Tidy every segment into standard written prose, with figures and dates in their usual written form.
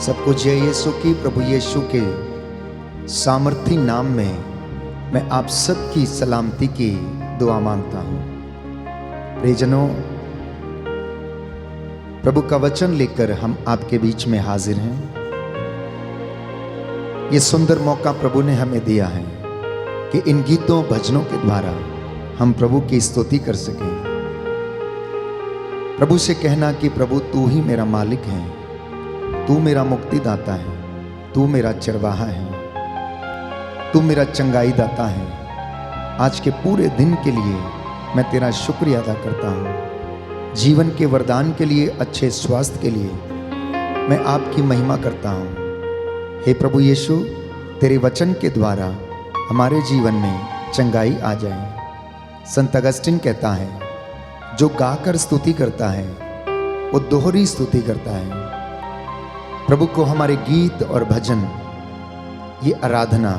सबको जय यीशु की, प्रभु यीशु के सामर्थी नाम में मैं आप सबकी सलामती की दुआ मांगता हूँ। प्रियजनों, प्रभु का वचन लेकर हम आपके बीच में हाजिर हैं। ये सुंदर मौका प्रभु ने हमें दिया है कि इन गीतों भजनों के द्वारा हम प्रभु की स्तुति कर सकें। प्रभु से कहना कि प्रभु तू ही मेरा मालिक है, तू मेरा मुक्तिदाता है, तू मेरा चरवाहा है, तू मेरा चंगाई दाता है। आज के पूरे दिन के लिए मैं तेरा शुक्रिया अदा करता हूँ। जीवन के वरदान के लिए, अच्छे स्वास्थ्य के लिए मैं आपकी महिमा करता हूँ। हे प्रभु यीशु, तेरे वचन के द्वारा हमारे जीवन में चंगाई आ जाए। संत अगस्टिन कहता है, जो गाकर स्तुति करता है वो दोहरी स्तुति करता है। प्रभु को हमारे गीत और भजन, ये आराधना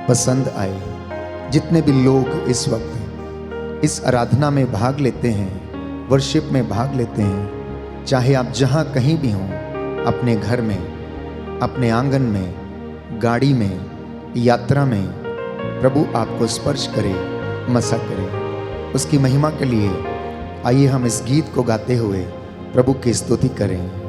पसंद आए। जितने भी लोग इस वक्त इस आराधना में भाग लेते हैं, वर्शिप में भाग लेते हैं, चाहे आप जहाँ कहीं भी हों, अपने घर में, अपने आंगन में, गाड़ी में, यात्रा में, प्रभु आपको स्पर्श करे, मसा करे। उसकी महिमा के लिए आइए हम इस गीत को गाते हुए प्रभु की स्तुति करें।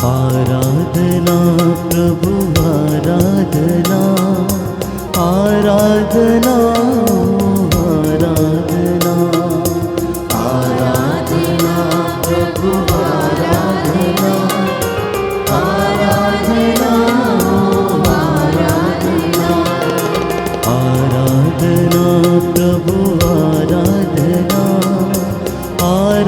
आराधना प्रभु आराधना, आराधना आराधना, आराधना प्रभु आराधना, आराधना आराधना,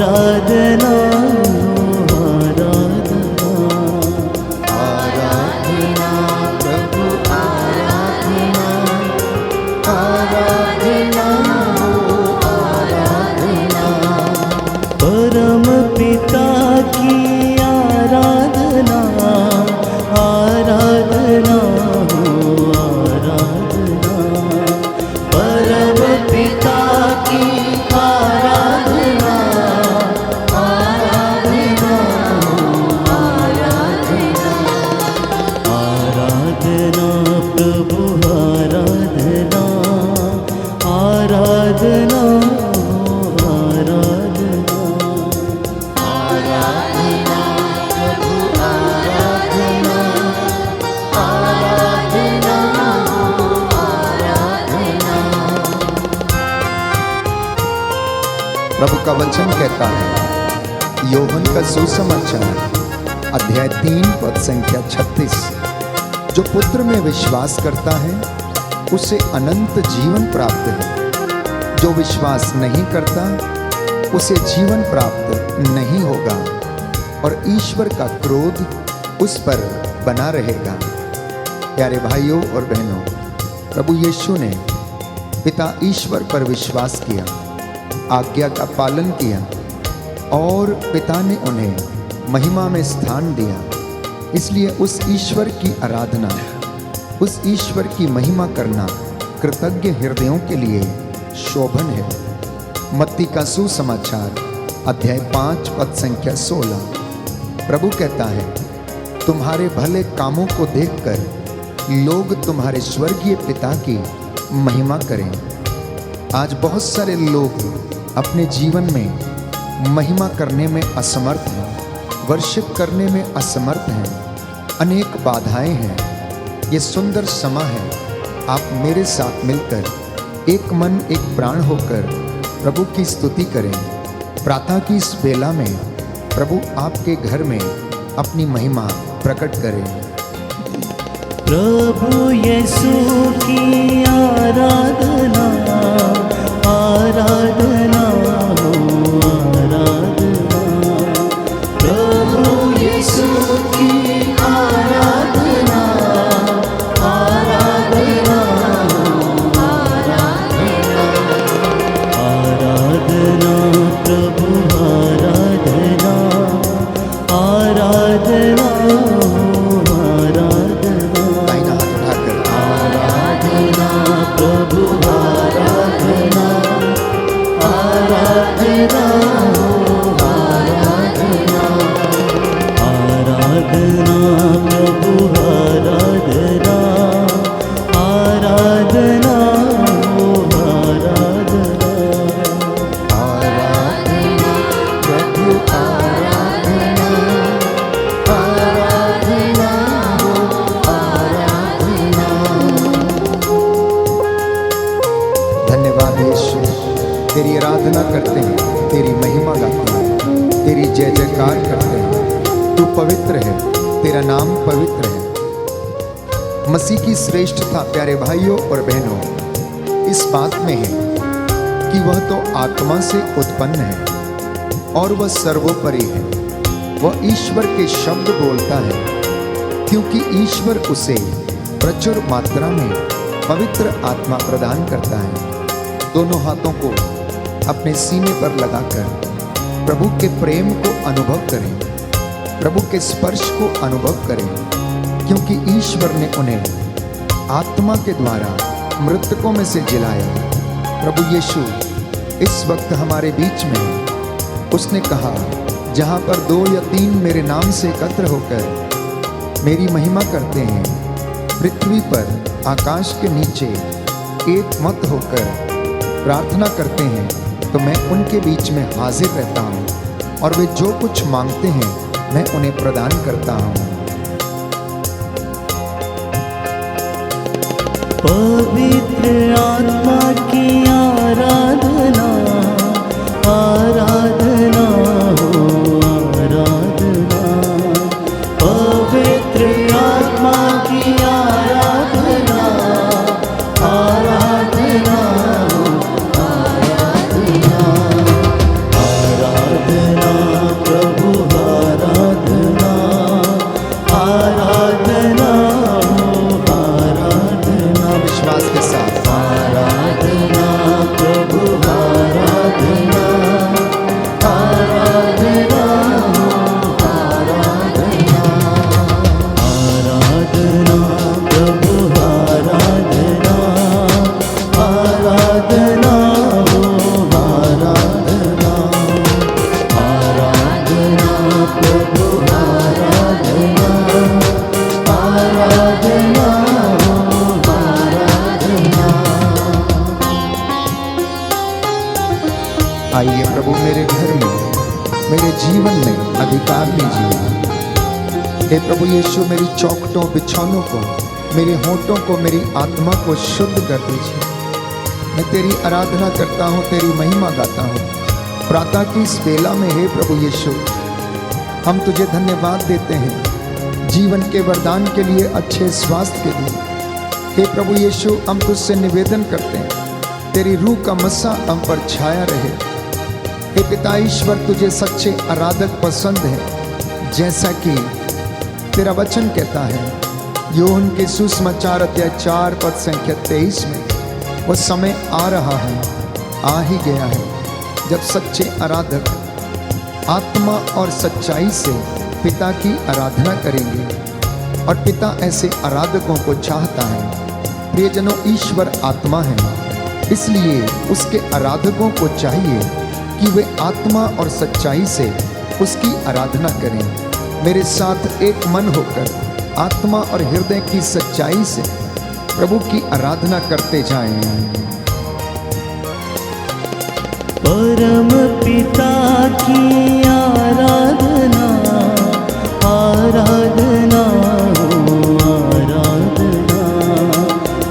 आराधना प्रभु आराधना, आराधना प्रभु का वचन कहता है, योहन का सुसमाचार अध्याय 3 पद संख्या 36, जो पुत्र में विश्वास करता है उसे अनंत जीवन प्राप्त है, जो विश्वास नहीं करता उसे जीवन प्राप्त नहीं होगा और ईश्वर का क्रोध उस पर बना रहेगा। प्यारे भाइयों और बहनों, प्रभु यीशु ने पिता ईश्वर पर विश्वास किया, आज्ञा का पालन किया और पिता ने उन्हें महिमा में स्थान दिया। इसलिए उस ईश्वर की आराधना, उस ईश्वर की महिमा करना कृतज्ञ हृदयों के लिए शोभन है। मत्ती का सुसमाचार अध्याय 5 पद संख्या 16, प्रभु कहता है, तुम्हारे भले कामों को देखकर लोग तुम्हारे स्वर्गीय पिता की महिमा करें। आज बहुत सारे लोग अपने जीवन में महिमा करने में असमर्थ हैं, वर्शिप करने में असमर्थ हैं। अनेक बाधाएं हैं। ये सुंदर समय है, आप मेरे साथ मिलकर एक मन एक प्राण होकर प्रभु की स्तुति करें। प्रातः की इस बेला में प्रभु आपके घर में अपनी महिमा प्रकट करें। प्रभु यीशु की आराधना, आराधना आराधना, प्रभु यीशु की आराधना, आराधना आराधना, आराधना प्रभु आराधना, आराधना करते हैं, तेरी महिमा गाते हैं, तेरी जय जयकार करते हैं। तू पवित्र है, तेरा नाम पवित्र है। मसीह की श्रेष्ठता प्यारे भाइयों और बहनों इस बात में है कि वह तो आत्मा से उत्पन्न है और वह सर्वोपरि है। वह ईश्वर के शब्द बोलता है क्योंकि ईश्वर उसे प्रचुर मात्रा में पवित्र आत्मा प्रदान करता है। दोनों हाथों को अपने सीने पर लगाकर प्रभु के प्रेम को अनुभव करें, प्रभु के स्पर्श को अनुभव करें, क्योंकि ईश्वर ने उन्हें आत्मा के द्वारा मृतकों में से जिलाया। प्रभु यीशु इस वक्त हमारे बीच में है। उसने कहा, जहाँ पर 2 या 3 मेरे नाम से एकत्र होकर मेरी महिमा करते हैं, पृथ्वी पर आकाश के नीचे एक मत होकर प्रार्थना करते हैं, तो मैं उनके बीच में हाजिर रहता हूँ और वे जो कुछ मांगते हैं मैं उन्हें प्रदान करता हूँ। पवित्र आत्मा की आराधना, आराधना हो आराधना। पवित्र आत्मा की आराधना, आराधना हो आराधना। आराधना प्रभु आराधना, आराधना हो आराधना। विश्वास के साथ आराधना प्रभु आराधना, आराधना हो आराधना। आराधना प्रभु आराधना, आराधना हो आराधना। आराधना प्रभु आराधना, आराधना हो आराधना। आइए प्रभु मेरे घर में, मेरे जीवन में अधिकार लीजिए। हे प्रभु यीशु, मेरी चौखटों बिछौनों को, मेरे होठों को, मेरी आत्मा को शुद्ध कर दीजिए। मैं तेरी आराधना करता हूँ, तेरी महिमा गाता हूँ प्रातः की इस बेला में। हे प्रभु यीशु, हम तुझे धन्यवाद देते हैं जीवन के वरदान के लिए, अच्छे स्वास्थ्य के लिए। हे प्रभु यीशु, हम तुझसे निवेदन करते हैं तेरी रूह का मस्सा हम पर छाया रहे। हे पिता ईश्वर, तुझे सच्चे आराधक पसंद है, जैसा कि तेरा वचन कहता है यूहन्ना के सुसमाचार अध्याय 4 पद संख्या 23 में, वो समय आ रहा है, आ ही गया है, जब सच्चे आराधक आत्मा और सच्चाई से पिता की आराधना करेंगे, और पिता ऐसे आराधकों को चाहता है। प्रियजनों, ईश्वर आत्मा है, इसलिए उसके आराधकों को चाहिए कि वे आत्मा और सच्चाई से उसकी आराधना करें। मेरे साथ एक मन होकर आत्मा और हृदय की सच्चाई से प्रभु की आराधना करते जाएं। परम पिता की आराधना, आराधना हो आराधना।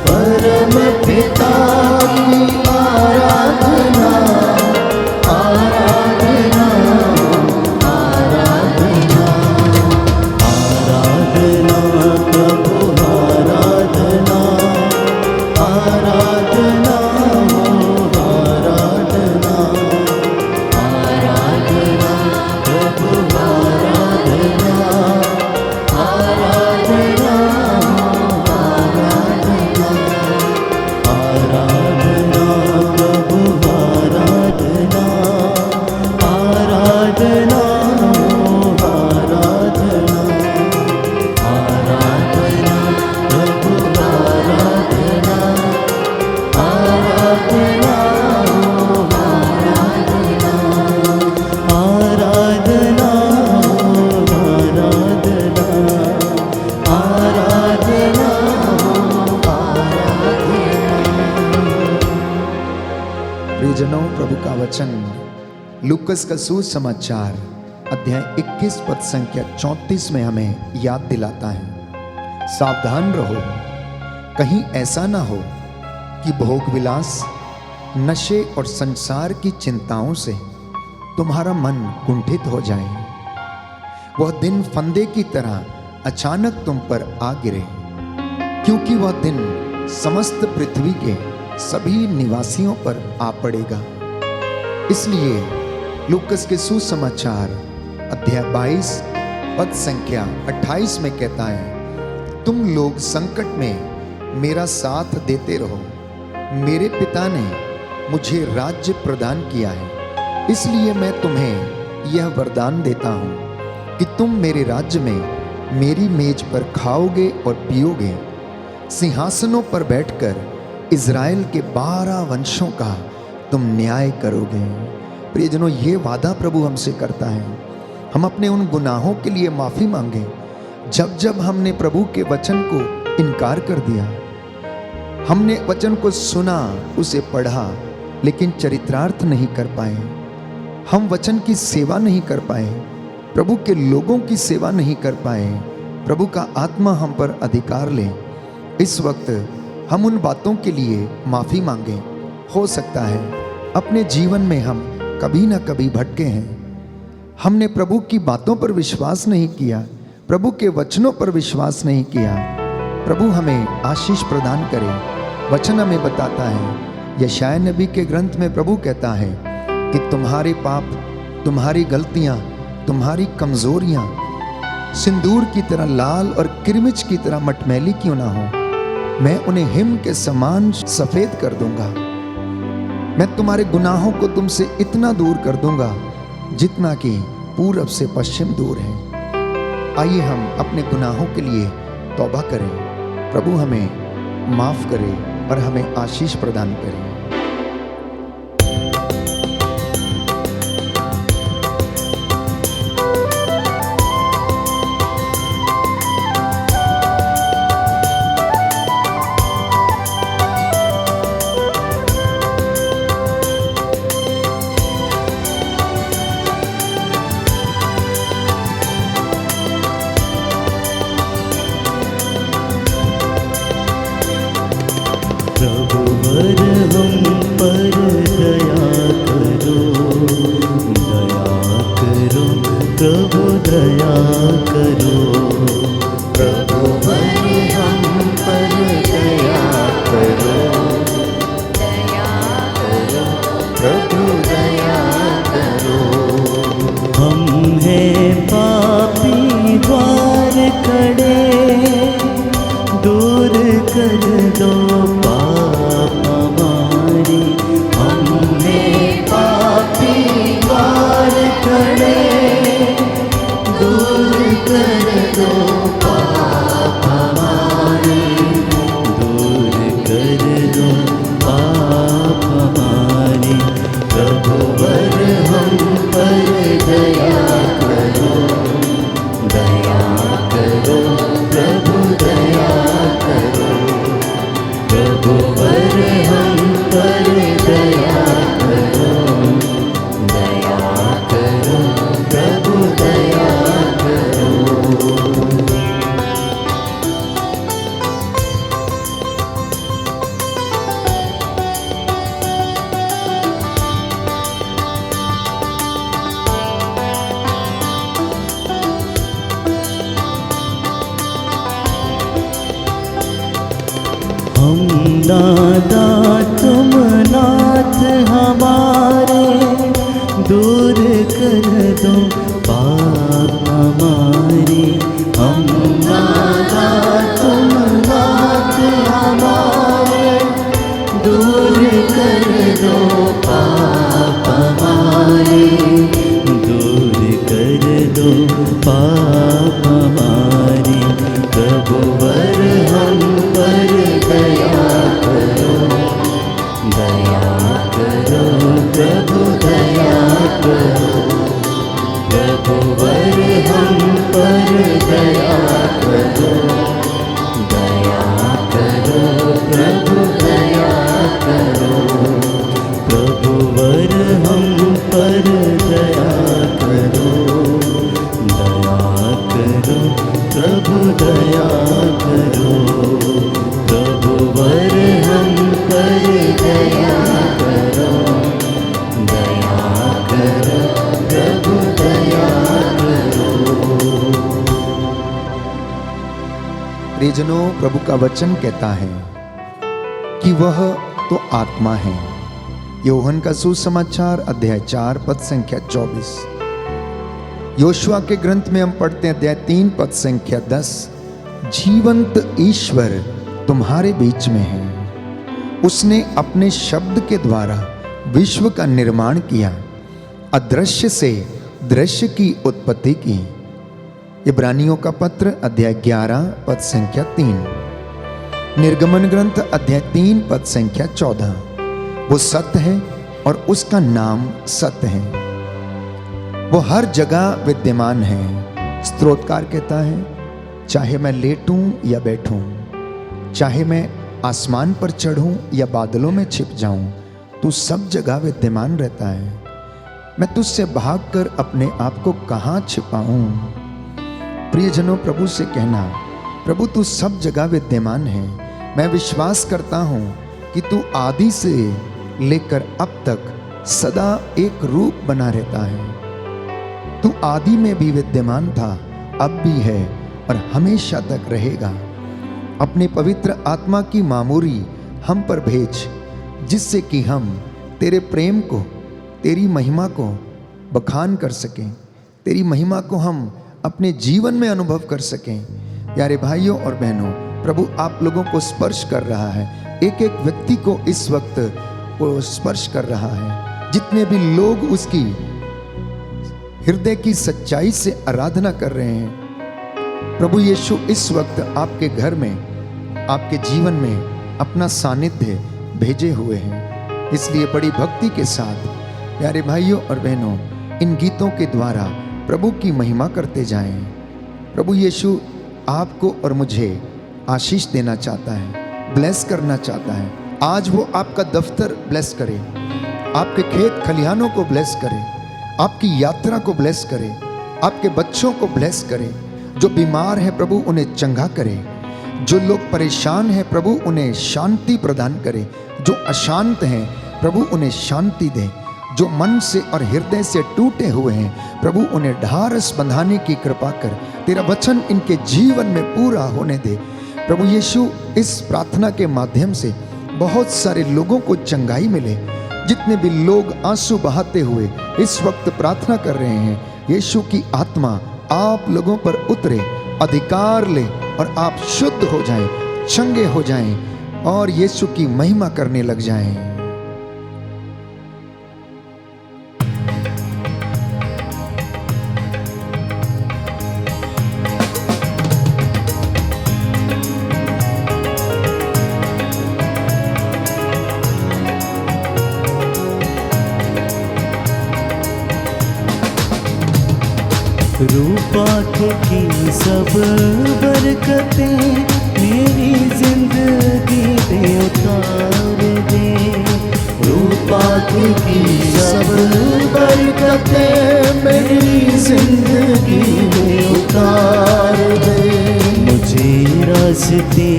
परम पिता की आराधना, आराधना हो आराधना। आराधना प्रभु आराधना, आराधना हो आराधना। आराधना प्रभु आराधना, आराधना हो आराधना। आराधना प्रभु आराधना, आराधना हो आराधना। आराधना प्रभु आराधना, आराधना हो आराधना। आराधना हो आराधना, आराधना हो आराधना। प्रियजनों, प्रभु का वचन लूकस का सुसमाचार अध्याय 21 पद संख्या 34 में हमें याद दिलाता है, सावधान रहो, कहीं ऐसा ना हो कि भोग विलास, नशे और संसार की चिंताओं से तुम्हारा मन कुंठित हो जाए। वह दिन फंदे की तरह अचानक तुम पर आ गिरे, क्योंकि वह दिन समस्त पृथ्वी के सभी निवासियों पर आ पड़ेगा। इसलिए लूकस के सुसमाचार अध्याय 22 पद संख्या 28 में कहता है, तुम लोग संकट में मेरा साथ देते रहो। मेरे पिता ने मुझे राज्य प्रदान किया है, इसलिए मैं तुम्हें यह वरदान देता हूँ कि तुम मेरे राज्य में मेरी मेज पर खाओगे और पियोगे। सिंहासनों पर बैठकर इज़राइल के 12 वंशों का तुम न्याय करोगे। प्रियजनों, ये वादा प्रभु हमसे करता है। हम अपने उन गुनाहों के लिए माफ़ी मांगे जब जब हमने प्रभु के वचन को इनकार कर दिया। हमने वचन को सुना, उसे पढ़ा, लेकिन चरितार्थ नहीं कर पाए। हम वचन की सेवा नहीं कर पाए, प्रभु के लोगों की सेवा नहीं कर पाए। प्रभु का आत्मा हम पर अधिकार ले। इस वक्त हम उन बातों के लिए माफ़ी मांगे। हो सकता है अपने जीवन में हम कभी ना कभी भटके हैं। हमने प्रभु की बातों पर विश्वास नहीं किया, प्रभु के वचनों पर विश्वास नहीं किया। प्रभु हमें आशीष प्रदान करे। वचन हमें बताता है, यशायाह नबी के ग्रंथ में प्रभु कहता है कि तुम्हारे पाप, तुम्हारी गलतियां, तुम्हारी कमजोरियां सिंदूर की तरह लाल और किरमिच की तरह मटमैली क्यों ना हो, मैं उन्हें हिम के समान सफेद कर दूंगा। मैं तुम्हारे गुनाहों को तुमसे इतना दूर कर दूंगा जितना कि पूरब से पश्चिम दूर है। आइए हम अपने गुनाहों के लिए तौबा करें। प्रभु हमें माफ करे और हमें आशीष प्रदान करे। प्रभुवर हम पर दया करो, दया करो, प्रभु दया करो। प्रभुवर हम पर दया करो, दया करो, प्रभु दया करो। हम हैं पापी द्वार खड़े, दूर कर दो पाप हमारे। हमने पापी द्वार खड़े, दूर कर दो पाप हमारे, दूर कर दो पाप हमारे। प्रभुवर हम पर दया करो, दया करो, प्रभु दया करो। प्रभुवर हम पर दया करो, दया करो, प्रभु दया करो। हम दादा तुम नाथ हमारे, दूर कर दो पाप हमारे। हम दादा तुम नाथ हमारे, दूर कर दो पाप हमारे, दूर कर दो पाप हमारे। प्रभुवर हम पर दया करो, दया करो, प्रभु दया करो। प्रभुवर हम पर दया करो, दया करो, प्रभु दया करो। प्रभुवर हम पर दया करो, दया करो, प्रभु दया करो। प्रभुवर हम पर दया करो। प्रियजनों, प्रभु का वचन कहता है कि वह तो आत्मा है। यूहन्ना का सुसमाचार अध्याय 4 पद संख्या 24। योशुआ के ग्रंथ में हम पढ़ते हैं अध्याय 3 पद संख्या 10, जीवंत ईश्वर तुम्हारे बीच में है। उसने अपने शब्द के द्वारा विश्व का निर्माण किया, अदृश्य से दृश्य की उत्पत्ति की। इब्रानियों का पत्र अध्याय 11 पद संख्या 3। निर्गमन ग्रंथ अध्याय 3 पद संख्या 14। वो सत्य है और उसका नाम सत्य है। वो हर जगह विद्यमान है। स्तोत्रकार कहता है, चाहे मैं लेटूं या बैठूं, चाहे मैं आसमान पर चढ़ूं या बादलों में छिप जाऊं, तू सब जगह विद्यमान रहता है। मैं तुझसे भागकर अपने आप को कहां छिपाऊं। प्रियजनों, प्रभु से कहना, प्रभु तू सब जगह विद्यमान है। मैं विश्वास करता हूं कि तू आदि से लेकर अब तक सदा एक रूप बना रहता है। तू आदि में भी विद्यमान था, अब भी है और हमेशा तक रहेगा। अपने पवित्र आत्मा की मामूरी हम पर भेज, जिससे कि हम तेरे प्रेम को, तेरी महिमा को बखान कर सकें, तेरी महिमा को हम अपने जीवन में अनुभव कर सकें। प्यारे भाइयों और बहनों, प्रभु आप लोगों को स्पर्श कर रहा है। एक एक व्यक्ति को इस वक्त वो स्पर्श कर रहा है। जितने भी लोग उसकी हृदय की सच्चाई से आराधना कर रहे हैं, प्रभु यीशु इस वक्त आपके घर में, आपके जीवन में अपना सानिध्य भेजे हुए हैं। इसलिए बड़ी भक्ति के साथ प्यारे भाइयों और बहनों, इन गीतों के द्वारा प्रभु की महिमा करते जाएं। प्रभु यीशु आपको और मुझे आशीष देना चाहता है, ब्लेस करना चाहता है। आज वो आपका दफ्तर ब्लेस करे, आपके खेत खलिहानों को ब्लेस करे, आपकी यात्रा को ब्लेस करे, आपके बच्चों को ब्लेस करे। जो बीमार है प्रभु उन्हें चंगा करे, जो लोग परेशान हैं प्रभु उन्हें शांति प्रदान करे, जो अशांत हैं प्रभु उन्हें शांति दे, जो मन से और हृदय से टूटे हुए हैं प्रभु उन्हें ढारस बंधाने की कृपा कर। तेरा वचन इनके जीवन में पूरा होने दे। प्रभु यीशु, इस प्रार्थना के माध्यम से बहुत सारे लोगों को चंगाई मिले। जितने भी लोग आंसू बहाते हुए इस वक्त प्रार्थना कर रहे हैं, यीशु की आत्मा आप लोगों पर उतरे, अधिकार ले और आप शुद्ध हो जाएं, चंगे हो जाएं और यीशु की महिमा करने लग जाएं। रूपाख की सब बरकतें मेरी जिंदगी पे उतार दे। रूपाख की सब बरकतें मेरी जिंदगी में उतार दे। मुझे रास्ते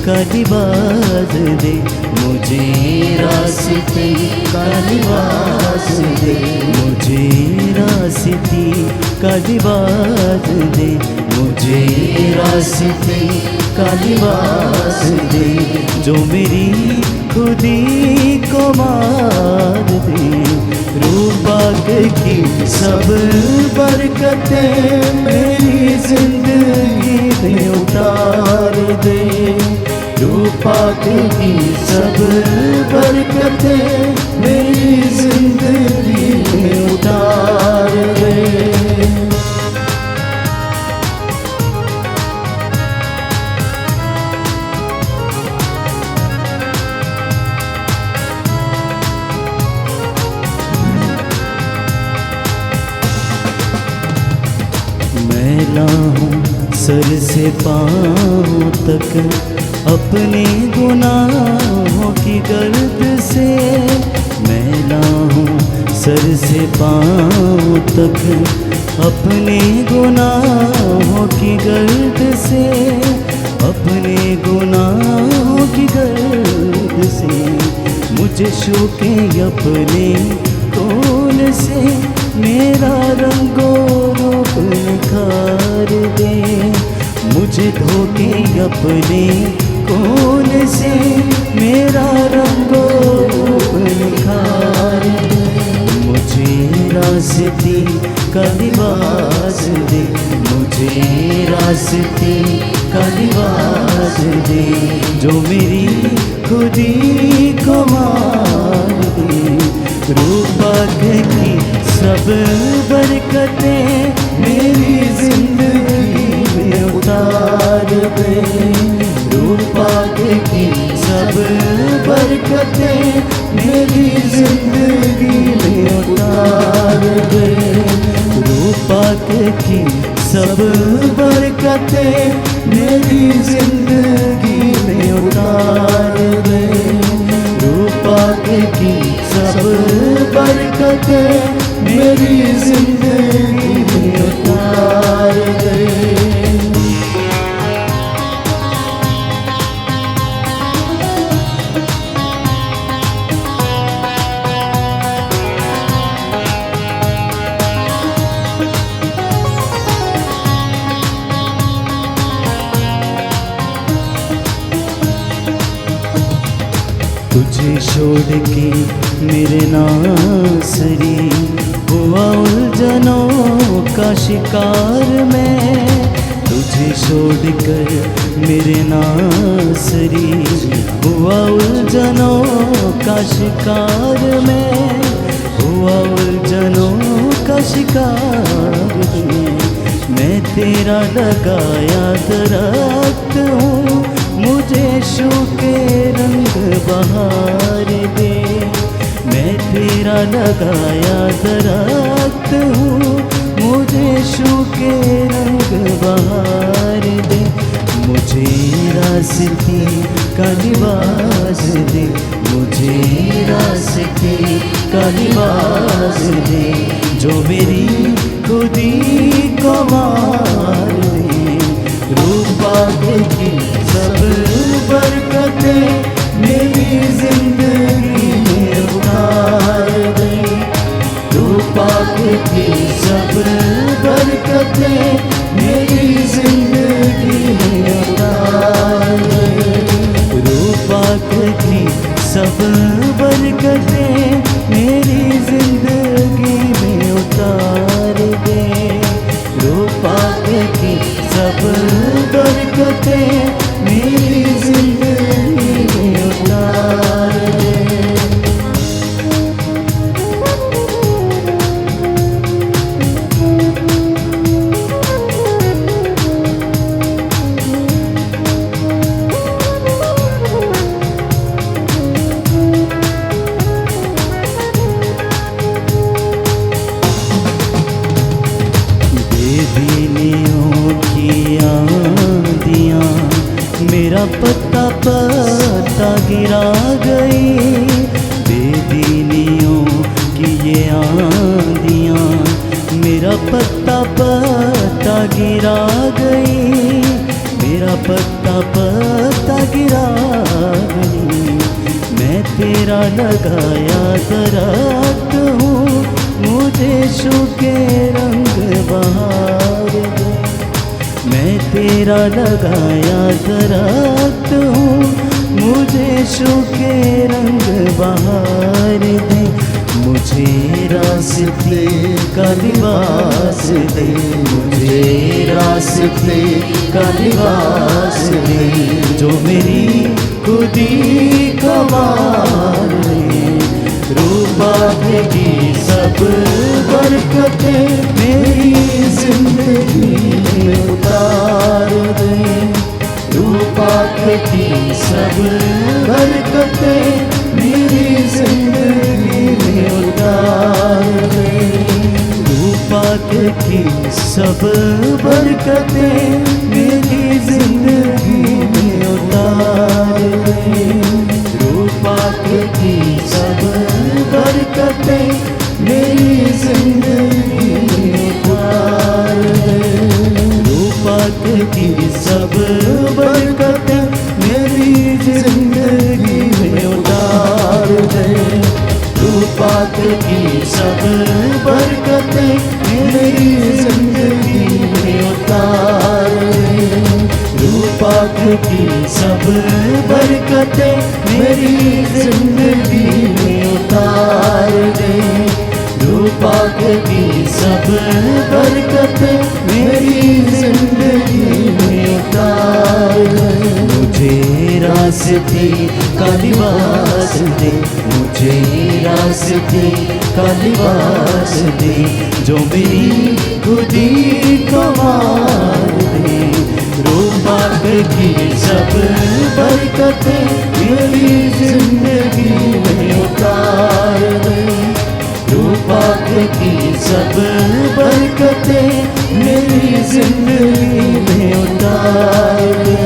का लिबास दे, मुझे रास्ते का लिबास दे, मुझे रास्ते का लिबास दे, मुझे रास्ते का लिबास दे। जो मेरी खुदी को मार दे। रूपाख की सब बरकतें मेरी जिंदगी में उतार दे। रूपाख की सब बरकतें मेरी जिंदगी में उतार दे। मैला हूँ सर से पाँव तक अपने गुनाहों की गर्द से। मैला हूँ सर से पाँव तक अपने गुनाहों की गर्द से, अपने गुनाहों की गर्द से। मुझे छू के अपने कोल से मेरा रंगो रूप निखार दे। मुझे धोके अपने खून से मेरा रंगो रूप निखार दे। मुझे रास्ते का लिबास दे, मुझे रास्ते का लिबास दे, जो मेरी खुदी को मार दे। रूपा की सब बरकतें मेरी जिंदगी में उतार दे। रूपा की सब बरकतें मेरी जिंदगी में उतार दे। रूपा की सब बरकतें मेरी जिंदगी में उतार दे। रूपा की सब बरकतें मेरी जिंदगी में उतार दे। तुझे छोड़ के मेरे नासरी हुआ उलझनों का शिकार मैं। तुझे छोड़ कर मेरे नासरी हुआ उलझनों का शिकार मैं। हुआ उलझनों का शिकार मैं तेरा लगाया दरख्त हूँ, मुझे सूखे रंग बहार दे। मैं तेरा लगाया दरख्त हूँ, मुझे सूखे रंग बहार दे। मुझे रास्ते का लिबास दे, मुझे रास्ते का लिबास दे, जो मेरी खुदी को मार दे। रूपा की सब बरकतें मेरी जिंदगी में उतार दे। रूपा की सब बरकतें मेरी जिंदगी में उतार दे। रूपा की सब बरकतें मेरी जिंदगी में उतार दे। रूपा की सब बरकतें मेरी जिंदगी में उतार दे। मेरा पत्ता पत्ता गिरा गई, बेदीनियों की ये आंधियाँ मेरा पत्ता पत्ता गिरा गई। मेरा पत्ता पत्ता गिरा गई। मैं तेरा लगाया दरख्त हूँ, मुझे सूखे रंग बहार दे। मैं तेरा लगाया दरख्त हूँ, मुझे सूखे रंग बहार दे। मुझे रास्ते का लिबास दे, मुझे रास्ते का लिबास दे, जो मेरी खुदी को मार दे। रूपा की सब बरकतें मेरी जिंदगी में उतार दे। रूपा की सब बरकतें मेरी जिंदगी में उतार दे। रूपा की सब बरकतें मेरी जिंदगी में उतार दे। रूपा की सब बरकतें मेरी जिंदगी में उतार दे। रूपा की सब बरकतें मेरी जिंदगी में उतार दे। रूपा की सब बरकतें मेरी जिंदगी में उतार दे। पाक की सब बरकतें मेरी जिंदगी में उतार दे। रूह पाक की सब बरकतें मेरी जिंदगी में उतार दे। मुझे रास्ते का लिबास दे, मुझे रास्ते का लिबास दे, जो मेरी खुदी को मार दे। रूह पाक की सब बरकतें मेरी जिंदगी में उतार दे। रूह पाक की सब बरकतें मेरी जिंदगी में उतार दे।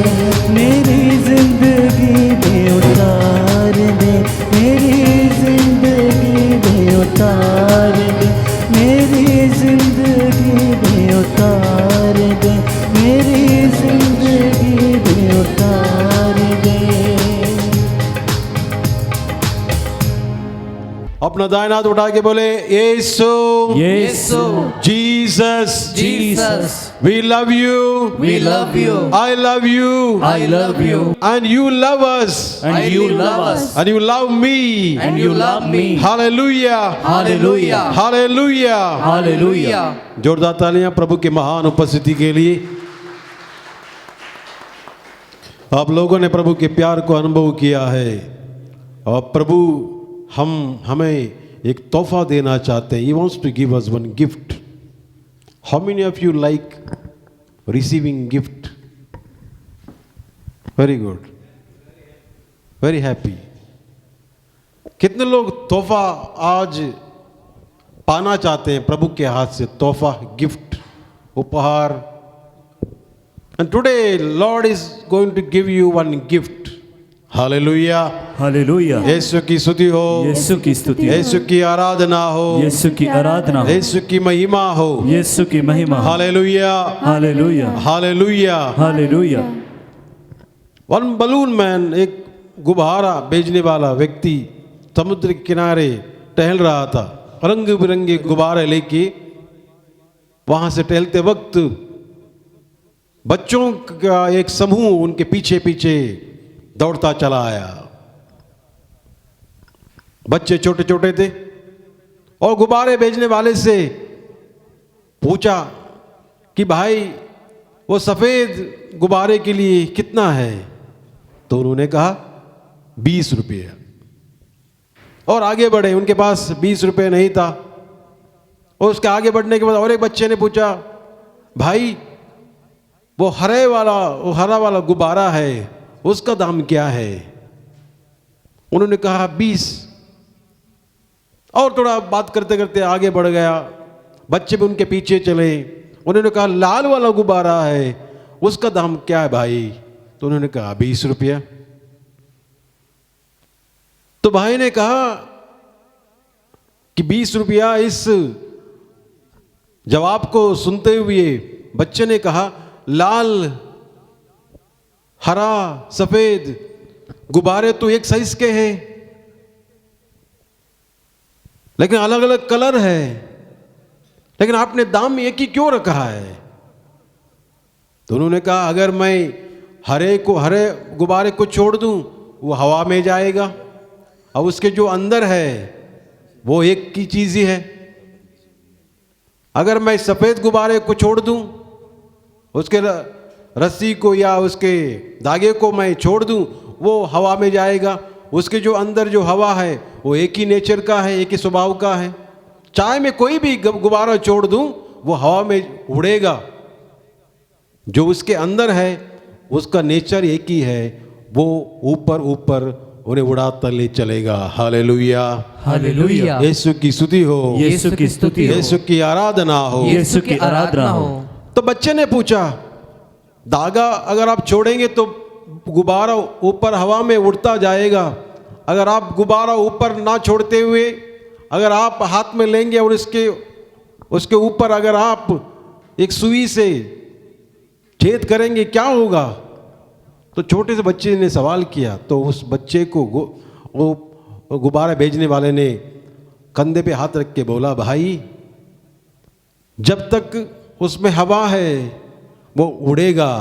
मेरी जिंदगी में उतार दे, मेरी जिंदगी में उतार दे, मेरी जिंदगी में उतार दे, मेरी जिंदगी में उतार दे। अपना दाहिना हाथ उठा के बोले Yeshu Yeshu Jesus Jesus we love you we love you I love you I love you and you love us and you love us and you love me and you love me hallelujah hallelujah hallelujah hallelujah। जोरदार तालियां प्रभु की महान उपस्थिति के लिए। आप लोगों ने प्रभु के प्यार को अनुभव किया है और प्रभु हमें एक तोहफा देना चाहते हैं। He wants to give us one gift. How many of you like receiving gift? Very good. Very happy. कितने लोग तोहफा आज पाना चाहते हैं प्रभु के हाथ से? तोहफा, गिफ्ट, उपहार। And today Lord is going to give you one gift. Hallelujah hallelujah. यीशु की स्तुति हो, यीशु की स्तुति, यीशु की आराधना हो, यीशु की आराधना हो, यीशु की महिमा हो, यीशु की महिमा। Hallelujah hallelujah hallelujah. Hallelujah. One balloon man, एक गुब्बारा बेचने वाला व्यक्ति समुद्र के किनारे टहल रहा था, रंग बिरंगे गुब्बारे लेके। वहां से टहलते वक्त बच्चों का एक समूह उनके पीछे पीछे दौड़ता चला आया। बच्चे छोटे छोटे थे और गुब्बारे बेचने वाले से पूछा कि भाई वो सफेद गुब्बारे के लिए कितना है? तो उन्होंने कहा 20 रुपये। और आगे बढ़े, उनके पास 20 रुपये नहीं था। और उसके आगे बढ़ने के बाद और एक बच्चे ने पूछा, भाई वो हरा वाला गुब्बारा है, उसका दाम क्या है? उन्होंने कहा 20। और थोड़ा बात करते करते आगे बढ़ गया, बच्चे भी उनके पीछे चले। उन्होंने कहा लाल वाला गुब्बारा है, उसका दाम क्या है भाई? तो उन्होंने कहा 20 रुपया। तो भाई ने कहा कि 20 रुपया। इस जवाब को सुनते हुए बच्चे ने कहा लाल, हरा, सफेद गुब्बारे तो एक साइज के हैं, लेकिन अलग अलग कलर है, लेकिन आपने दाम एक ही क्यों रखा है? तो उन्होंने कहा अगर मैं हरे गुब्बारे को छोड़ दूं वो हवा में जाएगा, और उसके जो अंदर है वो एक की चीज ही है। अगर मैं सफेद गुब्बारे को छोड़ दूं, उसके रस्सी को या उसके धागे को मैं छोड़ दूं, वो हवा में जाएगा। उसके जो अंदर जो हवा है वो एक ही नेचर का है, एक ही स्वभाव का है। चाहे मैं कोई भी गुब्बारा छोड़ दूं वो हवा में उड़ेगा। जो उसके अंदर है उसका नेचर एक ही है, वो ऊपर ऊपर उन्हें उड़ाता ले चलेगा। Hallelujah hallelujah. यीशु की स्तुति हो, यीशु की स्तुति हो, यीशु की आराधना हो, यीशु की आराधना हो। तो बच्चे ने पूछा धागा अगर आप छोड़ेंगे तो गुब्बारा ऊपर हवा में उड़ता जाएगा, अगर आप गुब्बारा ऊपर ना छोड़ते हुए अगर आप हाथ में लेंगे और उसके ऊपर अगर आप एक सुई से छेद करेंगे क्या होगा? तो छोटे से बच्चे ने सवाल किया। तो उस बच्चे को वो गुब्बारा भेजने वाले ने कंधे पे हाथ रख के बोला, भाई जब तक उसमें हवा है वो उड़ेगा,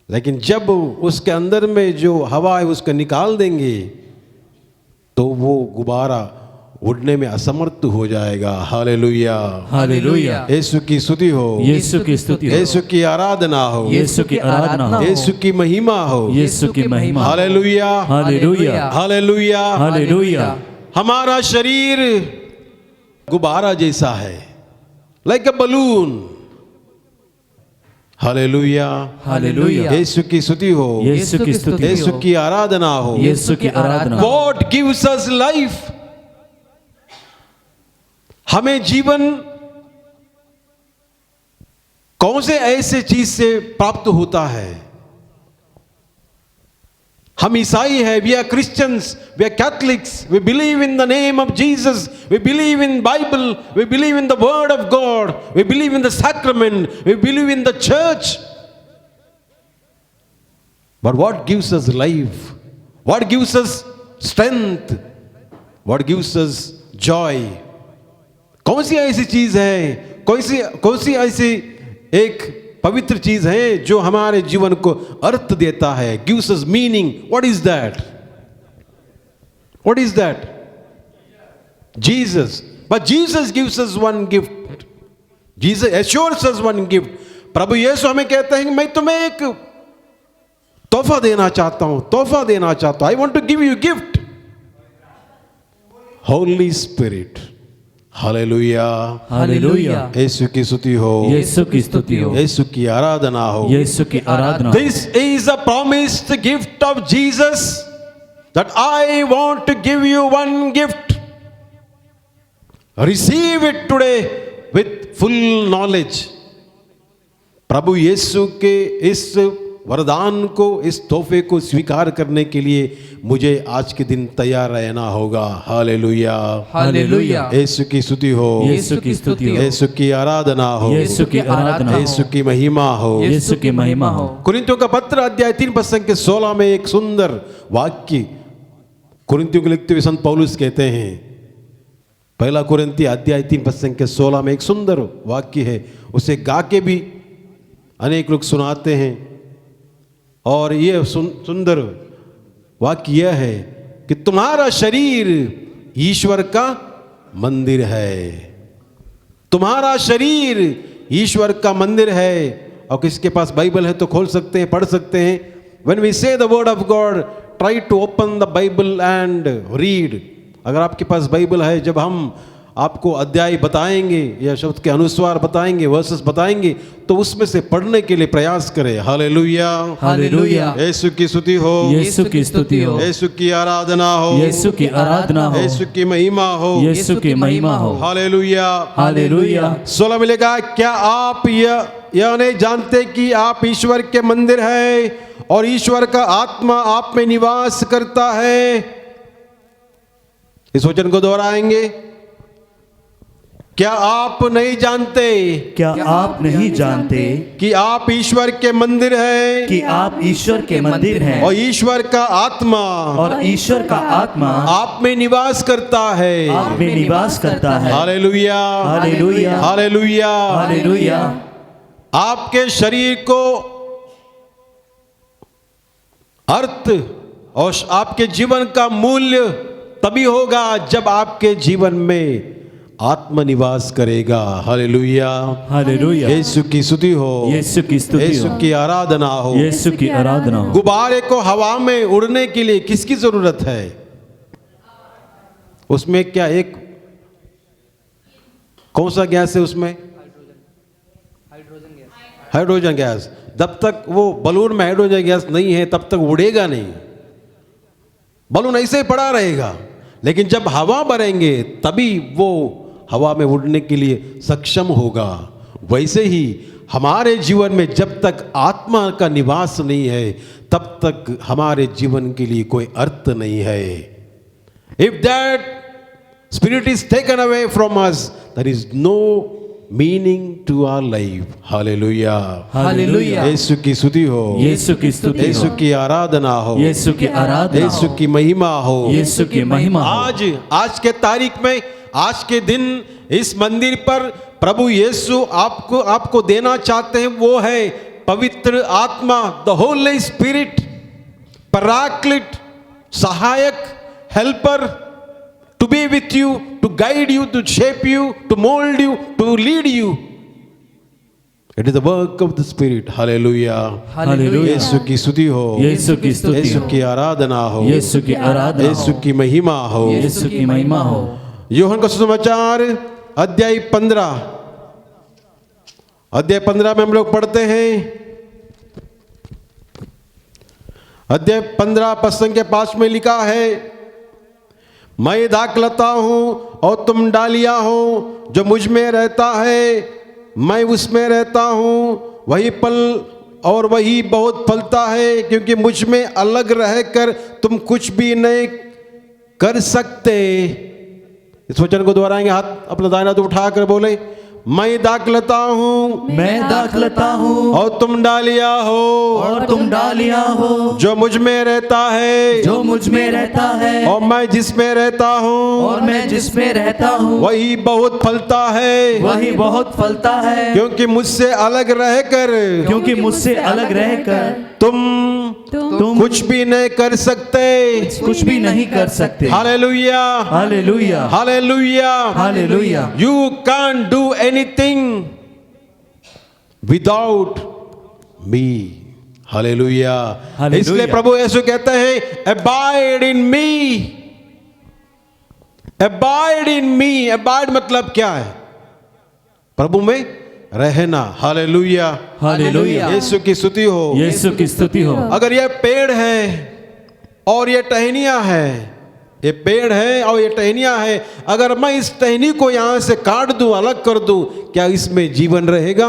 लेकिन जब उसके अंदर में जो हवा है उसको निकाल देंगे तो वो गुब्बारा उड़ने में असमर्थ हो जाएगा। Hallelujah, hallelujah. यीशु की स्तुति हो, यीशु की स्तुति हो, यीशु की आराधना हो, यीशु की आराधना हो, यीशु की महिमा हो, यीशु की महिमा। Hallelujah, hallelujah, hallelujah, hallelujah. हमारा शरीर गुब्बारा जैसा है, like a balloon. Hallelujah, hallelujah. यीशु की स्तुति हो, यीशु की स्तुति हो, यीशु की आराधना हो। यीशु की आराधना हो। What gives us life? हमें जीवन कौन से ऐसे चीज से प्राप्त होता है? हम ईसाई है, we are Christians, we are Catholics, we believe in the name of Jesus, we believe in Bible, we believe in the word of God, we believe in the sacrament, we believe in the church. But what gives us life? What gives us strength? What gives us joy? कौन सी ऐसी चीज है, कौन सी ऐसी एक पवित्र चीज है जो हमारे जीवन को अर्थ देता है, gives us meaning? What is that? What is that? Jesus. But Jesus gives us one gift, Jesus assures us one gift. प्रभु यीशु हमें कहते हैं कि मैं तुम्हें एक तोहफा देना चाहता हूं, तोहफा देना चाहता हूं। I want to give you gift, holy spirit. Hallelujah, hallelujah. यीशु की स्तुति हो, यीशु की स्तुति हो, यीशु की आराधना हो। यीशु की आराधना हो। This is a promised gift of Jesus that I want to give you one gift. Receive it today with full knowledge. प्रभु यीशु के इस वरदान को, इस तोहफे को स्वीकार करने के लिए मुझे आज के दिन तैयार रहना होगा। Hallelujah, hallelujah. यीशु की स्तुति हो, यीशु की स्तुति हो, यीशु की आराधना हो, यीशु की आराधना हो, यीशु की महिमा हो, यीशु की महिमा हो। कुरिन्थियों का पत्र अध्याय 3 पद संख्या 16 में एक सुंदर वाक्य कुरिन्थियों को लिखते हुए संत पौलुस कहते हैं, पहला कुरिन्थी अध्याय 3 पद संख्या 16 में एक सुंदर वाक्य है, उसे गा के भी अनेक लोग सुनाते हैं। और यह सुंदर वाक्य यह है कि तुम्हारा शरीर ईश्वर का मंदिर है। तुम्हारा शरीर ईश्वर का मंदिर है। और किसके पास बाइबल है तो खोल सकते हैं, पढ़ सकते हैं। When we say the word of God, try to open the Bible and read. अगर आपके पास बाइबल है, जब हम आपको अध्याय बताएंगे या शब्द के अनुसार बताएंगे, वर्सेस बताएंगे, तो उसमें से पढ़ने के लिए प्रयास करें। Hallelujah, hallelujah. यीशु की स्तुति हो, यीशु की स्तुति हो, यीशु की आराधना हो, यीशु की आराधना हो, यीशु की महिमा हो, यीशु की महिमा हो। Hallelujah, hallelujah. 16 में लिखा, क्या आप यह नहीं जानते कि आप ईश्वर के मंदिर हैं और ईश्वर का आत्मा आप में निवास करता है? इस वचन को दोहराएंगे, क्या आप नहीं जानते, क्या आप नहीं जानते कि आप ईश्वर के मंदिर हैं कि आप ईश्वर के मंदिर हैं और ईश्वर का आत्मा और ईश्वर का आत्मा आप में निवास करता है? आप में निवास करता है। Hallelujah, hallelujah, hallelujah, hallelujah. आपके शरीर को अर्थ और आपके जीवन का मूल्य तभी होगा जब आपके जीवन में आत्मा निवास करेगा। Hallelujah, hallelujah. यीशु की स्तुति हो, यीशु की स्तुति यीशु हो, की आराधना हो। यीशु की आराधना हो। गुब्बारे को हवा में उड़ने के लिए किसकी जरूरत है? उसमें क्या एक कौन सा गैस है उसमें? Hydrogen gas. जब तक वो बलून में हाइड्रोजन गैस नहीं है तब तक उड़ेगा नहीं, बलून ऐसे ही पड़ा रहेगा। लेकिन जब हवा भरेंगे तभी वो हवा में उड़ने के लिए सक्षम होगा। वैसे ही हमारे जीवन में जब तक आत्मा का निवास नहीं है तब तक हमारे जीवन के लिए कोई अर्थ नहीं है। If that spirit is taken away from us, there is no meaning to our life. Hallelujah, hallelujah. यीशु की स्तुति हो, यीशु की स्तुति हो, यीशु की आराधना हो, यीशु की आराधना हो, यीशु की महिमा हो, यीशु की महिमा हो। आज के तारीख में, आज के दिन इस मंदिर पर प्रभु यीशु आपको देना चाहते हैं, वो है पवित्र आत्मा, द होली स्पिरिट, पैराक्लिट, सहायक, helper, to be with you, to guide you, to shape you, to mould you, to lead you. It is the work of the spirit. Hallelujah. Hallelujah. यीशु की स्तुति हो, यीशु की स्तुति यीशु हो, की आराधना हो, यीशु की आराधना यीशु की महिमा हो. यीशु की महिमा हो. यूहन्ना का सुसमाचार अध्याय 15 में हम लोग पढ़ते हैं. अध्याय 15 पद संख्या 5 में लिखा है, मैं दाखलता हूं और तुम डालियां हो, जो मुझ में रहता है मैं उसमें रहता हूं, वही फल और वही बहुत फलता है, क्योंकि मुझ में अलग रहकर तुम कुछ भी नहीं कर सकते. इस वचन को दोहराएंगे. हाथ अपना दाहिना तो उठाकर बोले, मैं दाखलता हूं, मैं दाखलता हूँ और तुम डालिया हो, और तुम डालियां हो, जो मुझ में रहता है जो मुझ में रहता है, और मैं जिसमें रहता हूं और मैं जिसमें रहता हूँ वही बहुत फलता है, वही बहुत फलता है, क्योंकि मुझसे अलग रहकर क्योंकि मुझसे अलग रहकर तुम तुम कुछ भी नहीं कर सकते. कुछ भी नहीं कर सकते. Hallelujah. Hallelujah. Hallelujah. Hallelujah. You can't do anything without me. Hallelujah. Hallelujah. इसलिए प्रभु यीशु कहते हैं, abide in me. abide in me. abide मतलब क्या है? प्रभु में रहना. हालेलुया. हालेलुया. यीशु की स्तुति हो. यीशु की स्तुति हो. अगर यह पेड़ है और ये टहनियां है, ये पेड़ है और ये टहनियां है, अगर मैं इस टहनी को यहां से काट दूं, अलग कर दूं, क्या इसमें जीवन रहेगा?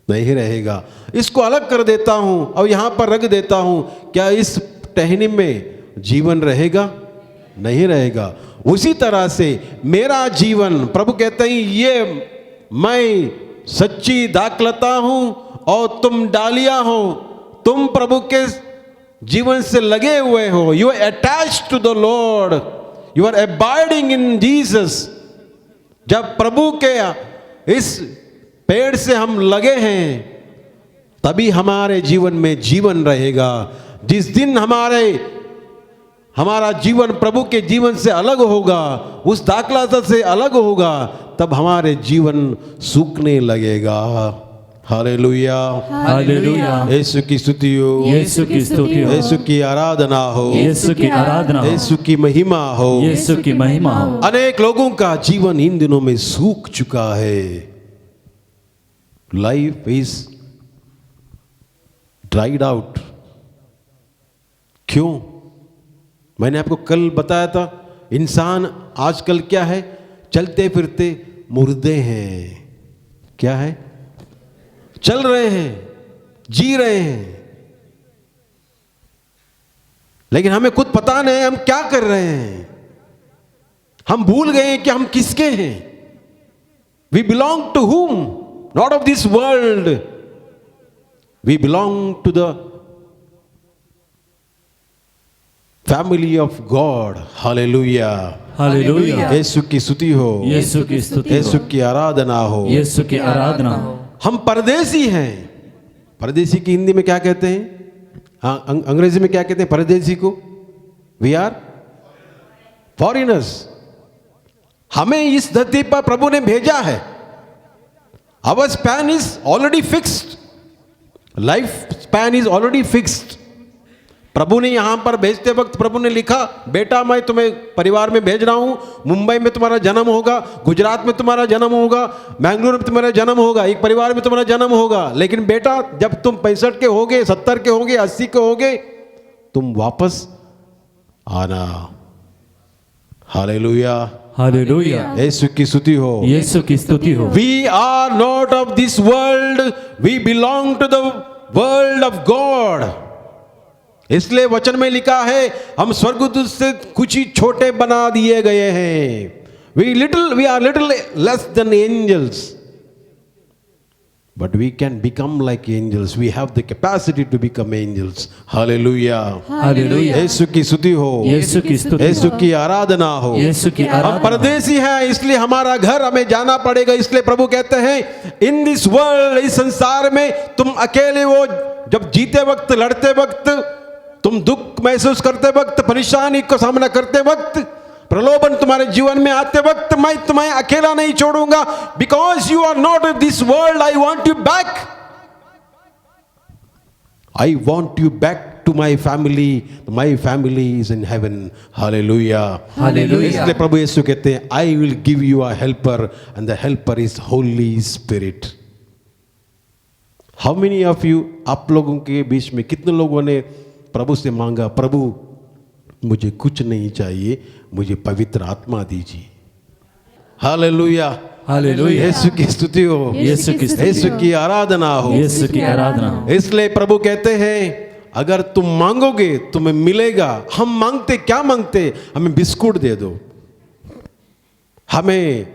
नहीं रहेगा. इसको अलग कर देता हूं और यहां पर रख देता हूं, क्या इस टहनी में जीवन रहेगा? नहीं रहेगा. उसी तरह से मेरा जीवन, प्रभु कहते हैं, ये मैं सच्ची दाखलता हूं और तुम डालियां हो. तुम प्रभु के जीवन से लगे हुए हो. You are attached to the Lord, you are abiding in Jesus. जब प्रभु के इस पेड़ से हम लगे हैं, तभी हमारे जीवन में जीवन रहेगा. जिस दिन हमारा जीवन प्रभु के जीवन से अलग होगा, उस दाखलता से अलग होगा, तब हमारे जीवन सूखने लगेगा. हालेलुया. हालेलुया. यीशु की स्तुति हो, यीशु की स्तुति हो, यीशु की आराधना हो, यीशु की आराधना हो, यीशु की महिमा हो. यीशु की महिमा हो. अनेक लोगों का जीवन इन दिनों में सूख चुका है. Life is dried out. क्यों? मैंने आपको कल बताया था, इंसान आजकल क्या है? चलते फिरते मुर्दे हैं. क्या है? चल रहे हैं, जी रहे हैं, लेकिन हमें खुद पता नहीं हम क्या कर रहे हैं. हम भूल गए हैं कि हम किसके हैं. We belong to whom? Not of this world. We belong to the family of God. Hallelujah. Hallelujah. यीशु की स्तुति हो, यीशु की स्तुति यीशु हो, की आराधना हो. यीशु की आराधना हो. हम परदेसी हैं. परदेसी की हिंदी में क्या कहते हैं? हाँ, अंग्रेजी में क्या कहते हैं परदेसी को? We are foreigners. हमें इस धरती पर प्रभु ने भेजा है. Our span is already fixed. Life span is already fixed. प्रभु ने यहां पर भेजते वक्त प्रभु ने लिखा, बेटा मैं तुम्हें परिवार में भेज रहा हूं. मुंबई में तुम्हारा जन्म होगा, गुजरात में तुम्हारा जन्म होगा, बेंगलुरु में तुम्हारा जन्म होगा, एक परिवार में तुम्हारा जन्म होगा. लेकिन बेटा जब तुम 65 के होगे, 70 के होगे, 80 के होगे, तुम वापस आना. हालेलुया. हालेलुया. यीशु की स्तुति हो, यीशु की स्तुति हो. We are not of this world, we belong to the world of God. इसलिए वचन में लिखा है, हम स्वर्गदूत से कुछ ही छोटे बना दिए गए हैं. We are little less than angels. but we can become like angels. We have the capacity to become angels. Hallelujah. Hallelujah यीशु की स्तुति हो, यीशु की स्तुति यीशु की आराधना हो। यीशु की हम आराधना परदेसी हैं, इसलिए हमारा घर हमें जाना पड़ेगा। इसलिए प्रभु कहते हैं इन दिस वर्ल्ड, इस संसार में तुम अकेले हो। जब जीते वक्त, लड़ते वक्त, तुम दुख महसूस करते वक्त, परेशानी का सामना करते वक्त, प्रलोभन तुम्हारे जीवन में आते वक्त, मैं तुम्हें अकेला नहीं छोड़ूंगा। Because you are not of this world, I want you back. I want you back to my family is in heaven. Hallelujah. Hallelujah. इसलिए प्रभु यीशु कहते हैं I will give you a helper and the helper is Holy Spirit. How many of you, आप लोगों के बीच में कितने लोगों ने प्रभु से मांगा, प्रभु मुझे कुछ नहीं चाहिए, मुझे पवित्र आत्मा दीजिए। हालेलुया, हालेलुया यीशु की स्तुति हो, यीशु की स्तुति यीशु की आराधना हो। यीशु की आराधना हो। इसलिए प्रभु कहते हैं अगर तुम मांगोगे तुम्हें मिलेगा। हम मांगते क्या मांगते? हमें बिस्कुट दे दो, हमें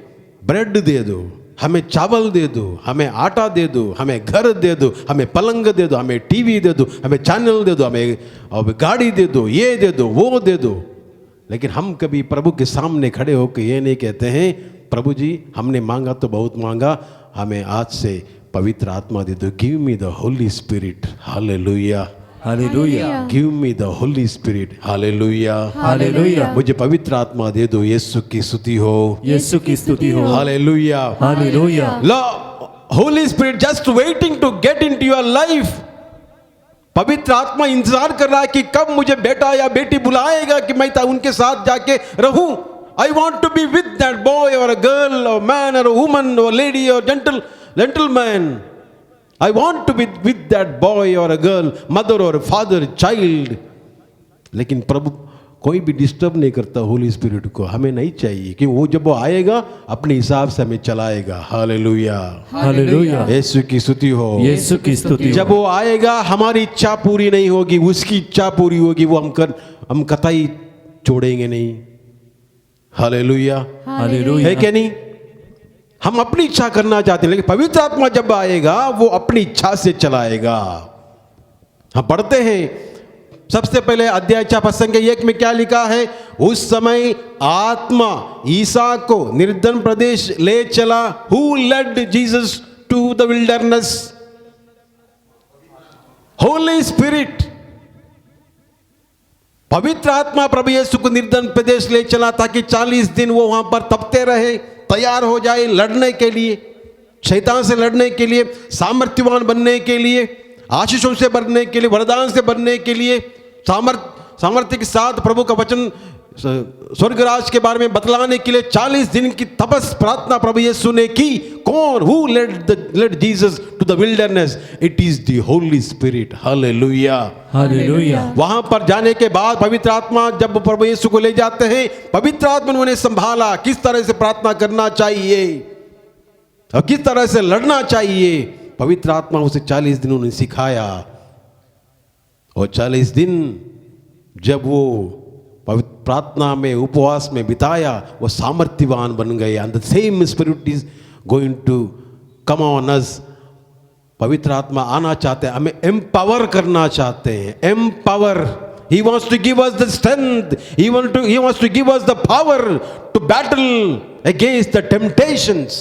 ब्रेड दे दो, हमें चावल दे दो, हमें आटा दे दो, हमें घर दे दो, हमें पलंग दे दो, हमें टीवी दे दो, हमें चैनल दे दो, हमें गाड़ी दे दो, ये दे दो, वो दे दो। लेकिन हम कभी प्रभु के सामने खड़े होकर ये नहीं कहते हैं प्रभु जी हमने मांगा तो बहुत मांगा, हमें आज से पवित्र आत्मा दे दो। Give me the holy spirit. Hallelujah, hallelujah give me the holy spirit. Hallelujah, hallelujah मुझे पवित्र आत्मा दे दो। यीशु की स्तुति हो, यीशु की स्तुति हो। Hallelujah, hallelujah holy spirit just waiting to get into your life. पवित्र आत्मा इंतजार कर रहा है कि कब मुझे बेटा या बेटी बुलाएगा कि मैं उनके साथ जाके रहूं। I want to be with that boy or a girl or man or a woman or lady or gentleman. I want to be with that boy or a girl, mother or father, child. लेकिन प्रभु कोई भी disturb नहीं करता Holi spirit को। हमें नहीं चाहिए कि वो जब वो आएगा अपने हिसाब से हमें चलाएगा। हालेलुया, हालेलुया यीशु की स्तुति हो, यीशु की स्तुति हो। जब वो आएगा हमारी इच्छा पूरी नहीं होगी, उसकी इच्छा पूरी होगी। वो हम कतई छोड़ेंगे नहीं। हालेलुया, हालेलुया है क्या नहीं? हम अपनी इच्छा करना चाहते हैं, लेकिन पवित्र आत्मा जब आएगा वो अपनी इच्छा से चलाएगा। हम पढ़ते हैं सबसे पहले अध्याय 4 प्रसंग 1 में क्या लिखा है? उस समय आत्मा ईसा को निर्जन प्रदेश ले चला। Who led Jesus to the wilderness? Holy spirit. पवित्र आत्मा प्रभु यीशु को निर्जन प्रदेश ले चला ताकि 40 दिन वो वहां पर तपते रहे, तैयार हो जाए लड़ने के लिए, शैतान से लड़ने के लिए, सामर्थ्यवान बनने के लिए, आशीषों से भरने के लिए, वरदान से भरने के लिए, सामर्थ्य के साथ प्रभु का वचन स्वर्गराज के बारे में बतलाने के लिए 40 दिन की तपस प्रार्थना प्रभु यीशु ने की। कौन? Who led Jesus to the wilderness? It is the holy spirit. Hallelujah, hallelujah वहां पर जाने के बाद पवित्र आत्मा जब प्रभु यीशु को ले जाते हैं, पवित्र आत्मा ने उन्हें संभाला किस तरह से प्रार्थना करना चाहिए और किस तरह से लड़ना चाहिए। पवित्र आत्मा उसे 40 दिन उन्हें सिखाया और 40 दिन जब वो प्रार्थना में, उपवास में बिताया, वो सामर्थ्यवान बन गए। And the same spirit is going to come on us. पवित्र आत्मा आना चाहते हैं, हमें एम्पावर करना चाहते हैं। Empower, he wants to give us the strength, he wants to give us the power to battle against the temptations.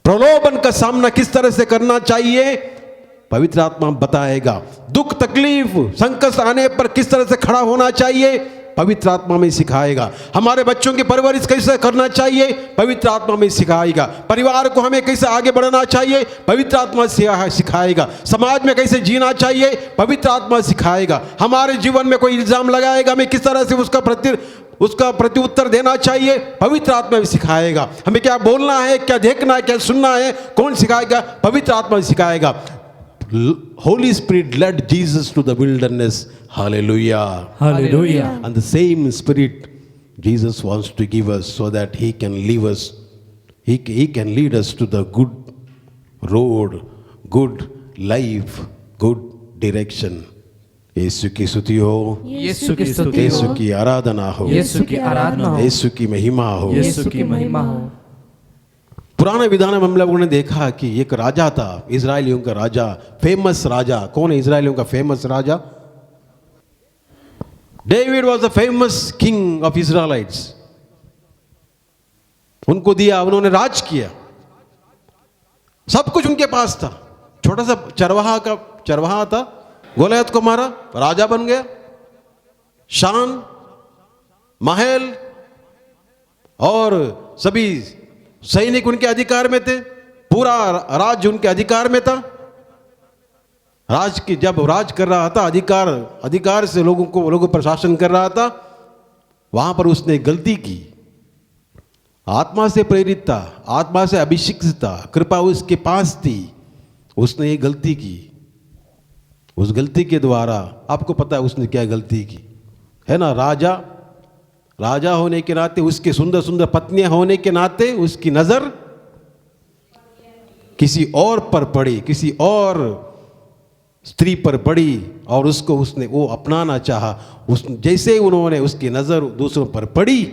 प्रलोभन का सामना किस तरह से करना चाहिए पवित्र आत्मा बताएगा। दुख, तकलीफ, संकट आने पर किस तरह से खड़ा होना चाहिए पवित्र आत्मा में सिखाएगा। हमारे बच्चों की परवरिश कैसे करना चाहिए पवित्र आत्मा में सिखाएगा। परिवार को हमें कैसे आगे बढ़ाना चाहिए पवित्र आत्मा सिखाएगा। समाज में कैसे जीना चाहिए पवित्र आत्मा सिखाएगा। हमारे जीवन में कोई इल्जाम लगाएगा, हमें किस तरह से उसका प्रत्युत्तर देना चाहिए पवित्र आत्मा भी सिखाएगा। हमें क्या बोलना है, क्या देखना है, क्या सुनना है, कौन सिखाएगा? पवित्र आत्मा सिखाएगा। Holy Spirit led Jesus to the wilderness. Hallelujah. Hallelujah. And the same Spirit Jesus wants to give us so that He can lead us. He can lead us to the good road, good life, good direction. यीशु की स्तुति हो, यीशु की स्तुति हो, यीशु की आराधना हो, यीशु की आराधना हो, यीशु की महिमा हो। यीशु की महिमा हो। पुराने विधान में हम लोगों ने देखा कि एक राजा था, इजरायलियों का राजा, फेमस राजा। कौन है इजरायलियों का फेमस राजा? David was the famous king of Israelites. उनको दिया, उन्होंने राज किया, सब कुछ उनके पास था। छोटा सा चरवाहा था, गोलियत को मारा, राजा बन गया। शान, महल और सभी सैनिक उनके अधिकार में थे, पूरा राज्य उनके अधिकार में था। जब राज कर रहा था, अधिकार से लोगों पर शासन कर रहा था, वहां पर उसने गलती की। आत्मा से प्रेरित था, आत्मा से अभिषिक्त था, कृपा उसके पास थी, उसने ये गलती की। उस गलती के द्वारा आपको पता है उसने क्या गलती की, है ना? राजा होने के नाते, उसके सुंदर सुंदर पत्नियां होने के नाते उसकी नजर किसी और पर पड़ी, किसी और स्त्री पर पड़ी, और उसने वो अपनाना चाहा। जैसे ही उन्होंने उसकी नजर दूसरों पर पड़ी,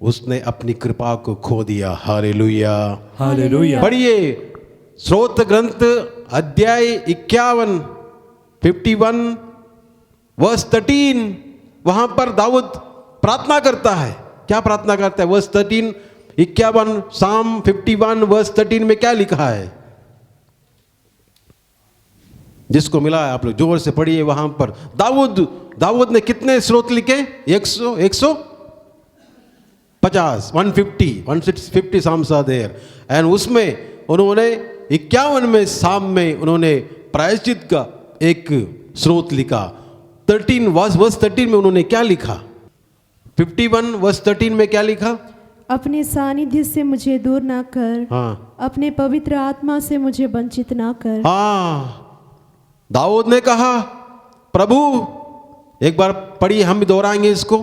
उसने अपनी कृपा को खो दिया। Hallelujah, hallelujah. पढ़िए स्रोत ग्रंथ अध्याय 51 वर्स 13। वहां पर दाऊद प्रार्थना करता है। क्या प्रार्थना करता है? वर्स 13, 51 साम 51 वर्स 13 में क्या लिखा है? जिसको मिला है आप लोग जोर से पढ़िए। वहां पर दाऊद ने कितने स्रोत लिखे? 150 साम्स आर देयर, एंड उसमें उन्होंने 51वें साम में उन्होंने प्रायश्चित का एक स्रोत लिखा। 13 वर्स 13 में उन्होंने क्या लिखा? 51 वर्स 13 में क्या लिखा? अपने सानिध्य से मुझे दूर ना कर, हाँ, अपने पवित्र आत्मा से मुझे वंचित ना कर। हाँ, दाऊद ने कहा, प्रभु, एक बार पढ़िए, हम भी दोहराएंगे इसको।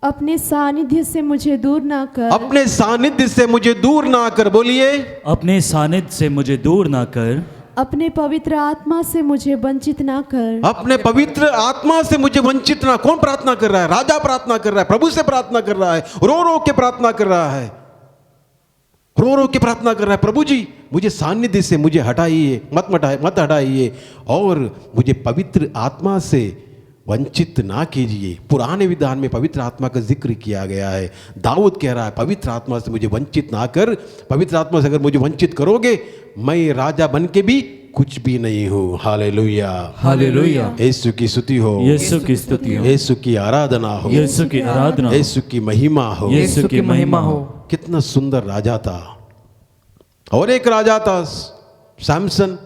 अपने सानिध्य से मुझे दूर ना कर, अपने सानिध्य से मुझे दूर ना कर। बोलिए, अपने सानिध्य से मुझे दूर ना कर, अपने पवित्र आत्मा से मुझे वंचित ना कर। अपने पवित्र आत्मा से मुझे वंचित ना। कौन प्रार्थना कर रहा है? राजा प्रार्थना कर रहा है, प्रभु से प्रार्थना कर रहा है, रो रो के प्रार्थना कर रहा है, रो रो के प्रार्थना कर रहा है, प्रभु जी मुझे सानिध्य से मुझे हटाइए, मत हटाइए, और मुझे पवित्र आत्मा से वंचित ना कीजिए। पुराने विधान में पवित्र आत्मा का जिक्र किया गया है। दाऊद कह रहा है, पवित्र आत्मा से मुझे वंचित ना कर। पवित्र आत्मा से अगर मुझे वंचित करोगे, मैं राजा बन के भी कुछ भी नहीं हूँ। Hallelujah, hallelujah. यीशु की स्तुति हो, यीशु की स्तुति हो, यीशु की आराधना हो, यीशु की आराधना हो, यीशु की महिमा हो। यीशु की महिमा हो। कितना सुंदर राजा था। और एक राजा था सैमसन,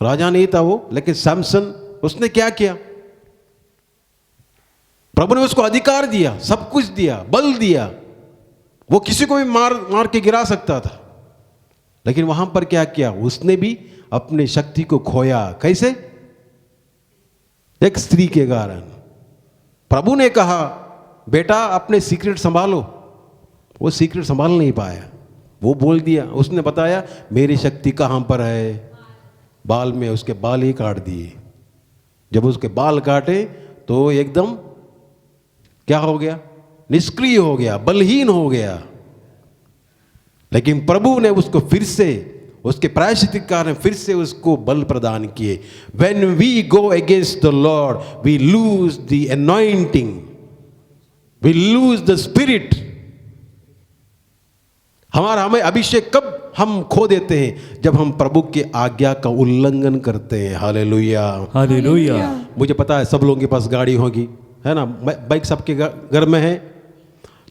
राजा नहीं था वो, लेकिन सैमसन, उसने क्या किया? प्रभु ने उसको अधिकार दिया, सब कुछ दिया, बल दिया, वो किसी को भी मार के गिरा सकता था। लेकिन वहां पर क्या किया? उसने भी अपनी शक्ति को खोया। कैसे? एक स्त्री के कारण। प्रभु ने कहा, बेटा अपने सीक्रेट संभालो। वो सीक्रेट संभाल नहीं पाया, वो बोल दिया, उसने बताया मेरी शक्ति कहां पर है? बाल में। उसके बाल ही काट दिए। जब उसके बाल काटे तो एकदम क्या हो गया? निष्क्रिय हो गया, बलहीन हो गया। लेकिन प्रभु ने उसको फिर से, उसके प्रायश्चित के कारण फिर से उसको बल प्रदान किए। When we go against the Lord, we lose the anointing, we lose the spirit. हमें अभिषेक कब हम खो देते हैं? जब हम प्रभु के आज्ञा का उल्लंघन करते हैं। Hallelujah, hallelujah. मुझे पता है सब लोगों के पास गाड़ी होगी, है ना? बाइक सबके घर में है,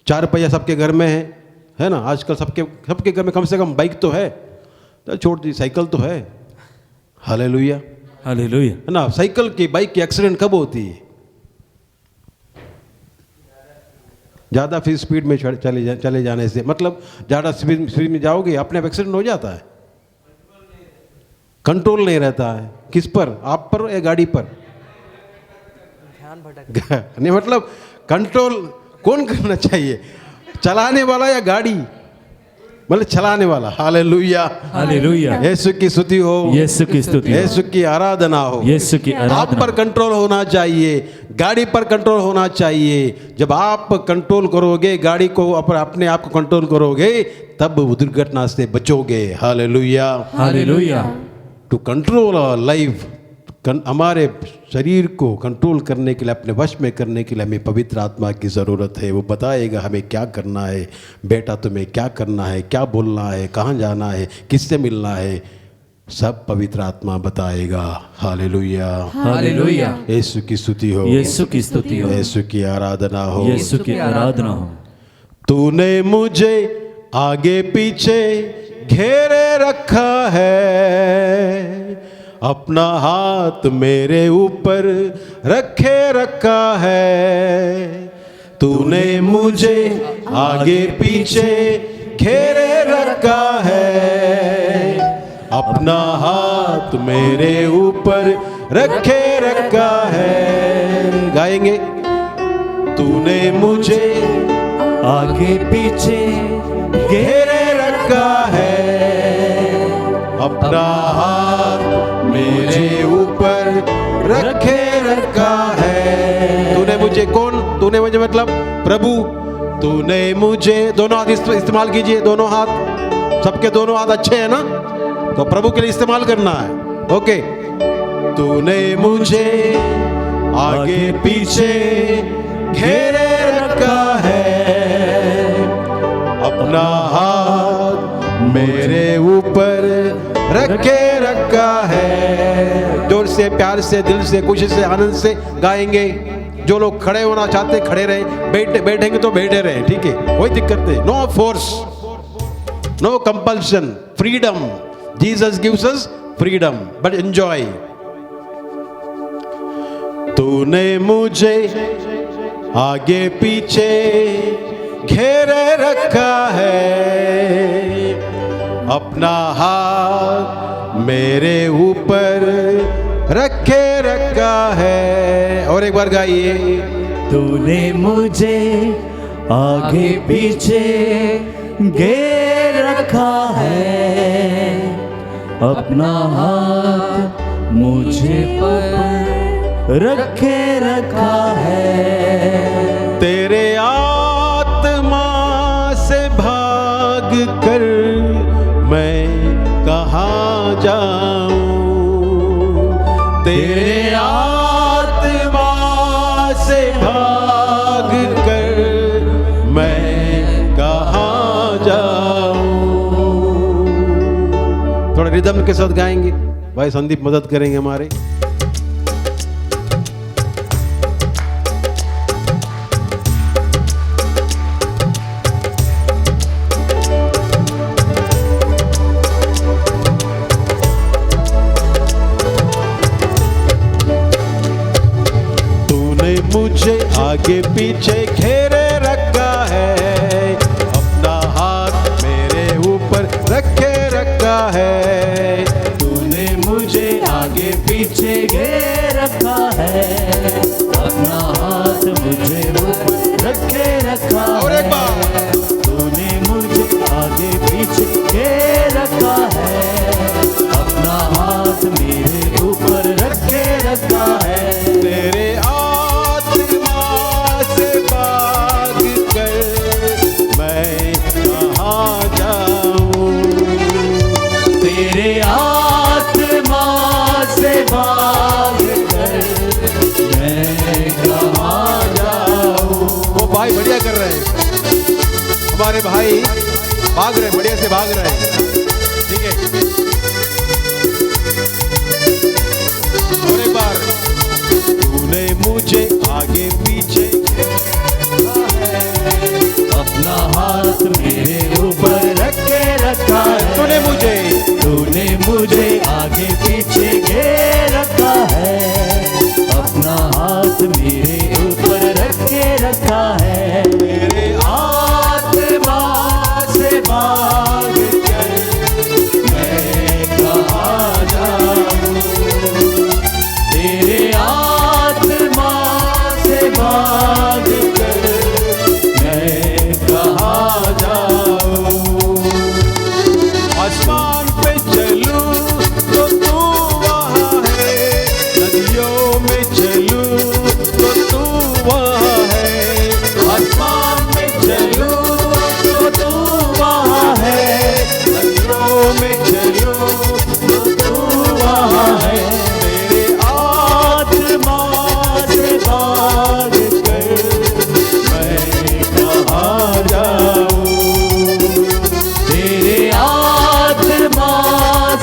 4 पहिया सबके घर में है ना? आजकल सबके घर में कम से कम बाइक तो है, तो छोटी साइकिल तो है। Hallelujah, hallelujah. है ना? साइकिल की, बाइक की एक्सीडेंट कब होती है? ज़्यादा फिर स्पीड में चले जाने से, मतलब ज़्यादा स्पीड में जाओगे, अपने आप एक्सीडेंट हो जाता है। कंट्रोल नहीं रहता है। किस पर? आप पर या गाड़ी पर? नहीं, मतलब कंट्रोल कौन करना चाहिए, चलाने वाला या गाड़ी? मतलब चलाने वाला। Hallelujah, hallelujah. यीशु की स्तुति हो, यीशु की स्तुति हो, यीशु की आराधना हो। यीशु की आप आराधना पर कंट्रोल होना चाहिए, गाड़ी पर कंट्रोल होना चाहिए। जब आप कंट्रोल करोगे गाड़ी को, अपने आप को कंट्रोल करोगे, तब दुर्घटना से बचोगे। Hallelujah. Hallelujah. To control our life, हमारे शरीर को कंट्रोल करने के लिए, अपने वश में करने के लिए हमें पवित्र आत्मा की ज़रूरत है। वो बताएगा हमें क्या करना है, बेटा तुम्हें क्या करना है, क्या बोलना है, कहाँ जाना है, किससे मिलना है, सब पवित्र आत्मा बताएगा। Hallelujah, hallelujah. यीशु की स्तुति हो, यीशु की स्तुति हो, यीशु की आराधना हो। यीशु की आराधना हो। तूने मुझे आगे पीछे घेरे रखा है, अपना हाथ मेरे ऊपर रखे रखा है। तूने मुझे आगे पीछे घेरे रखा है, अपना हाथ मेरे ऊपर रखे रखा है। गाएंगे। तूने मुझे आगे पीछे घेरे रखा है, अपना हाथ मेरे ऊपर रखे रखा है। तूने मुझे, कौन तूने मुझे मतलब प्रभु। तूने मुझे, दोनों हाथ इस्तेमाल कीजिए, दोनों हाथ, सबके दोनों हाथ अच्छे हैं ना, तो प्रभु के लिए इस्तेमाल करना है। ओके। तूने मुझे आगे पीछे घेरे रखा है, अपना हाथ मेरे ऊपर रखे रखा है। जोर से, प्यार से, दिल से, खुशी से, आनंद से गाएंगे। जो लोग खड़े होना चाहते खड़े रहे, बैठेंगे तो बैठे रहे, ठीक है, कोई दिक्कत नहीं। No force, no compulsion, freedom. Jesus gives us freedom, but enjoy. तूने मुझे आगे पीछे घेरे रखा है, अपना हाथ मेरे ऊपर रखे रखा है। और एक बार गाइए। तूने मुझे आगे पीछे घेर रखा है, अपना हाथ मुझे ऊपर रखे रखा है। तेरे आत्मा से भाग कर मैं कहाँ जाऊं, तेरे आत्मा से भाग कर मैं कहाँ जाऊं। थोड़ा रिदम के साथ गाएंगे, भाई संदीप मदद करेंगे हमारे। मुझे आगे पीछे घेरे रखा है, अपना हाथ मेरे ऊपर रखे रखा है। तूने मुझे आगे पीछे घेर रखा है, अपना हाथ मुझे ऊपर रखे रखा है। और एक बार। तूने मुझे आगे पीछे घेर रखा है, अपना हाथ मेरे ऊपर रखे रखा है। तेरे तेरे आत्मा से भाग कर मैं कहाँ जाऊं। वो भाई बढ़िया कर रहे हैं, हमारे भाई भाग रहे, बढ़िया से भाग रहे हैं, ठीक है। और एक बार। तूने मुझे आगे पीछे अपना हाथ मेरे ऊपर रखे रखा है। तूने मुझे आगे पीछे घेर रखा है, अपना हाथ मेरे ऊपर रखे रखा है। तेरे आत्मा से भाग कर मैं में चलूं तो तू वहाँ है, आसमान में चलूं तो तू वहाँ है, नदियों में चलूं तो तू वहाँ है। तेरे आत्मा से भाग कर मैं कहाँ जाऊँ, तेरे आत्मा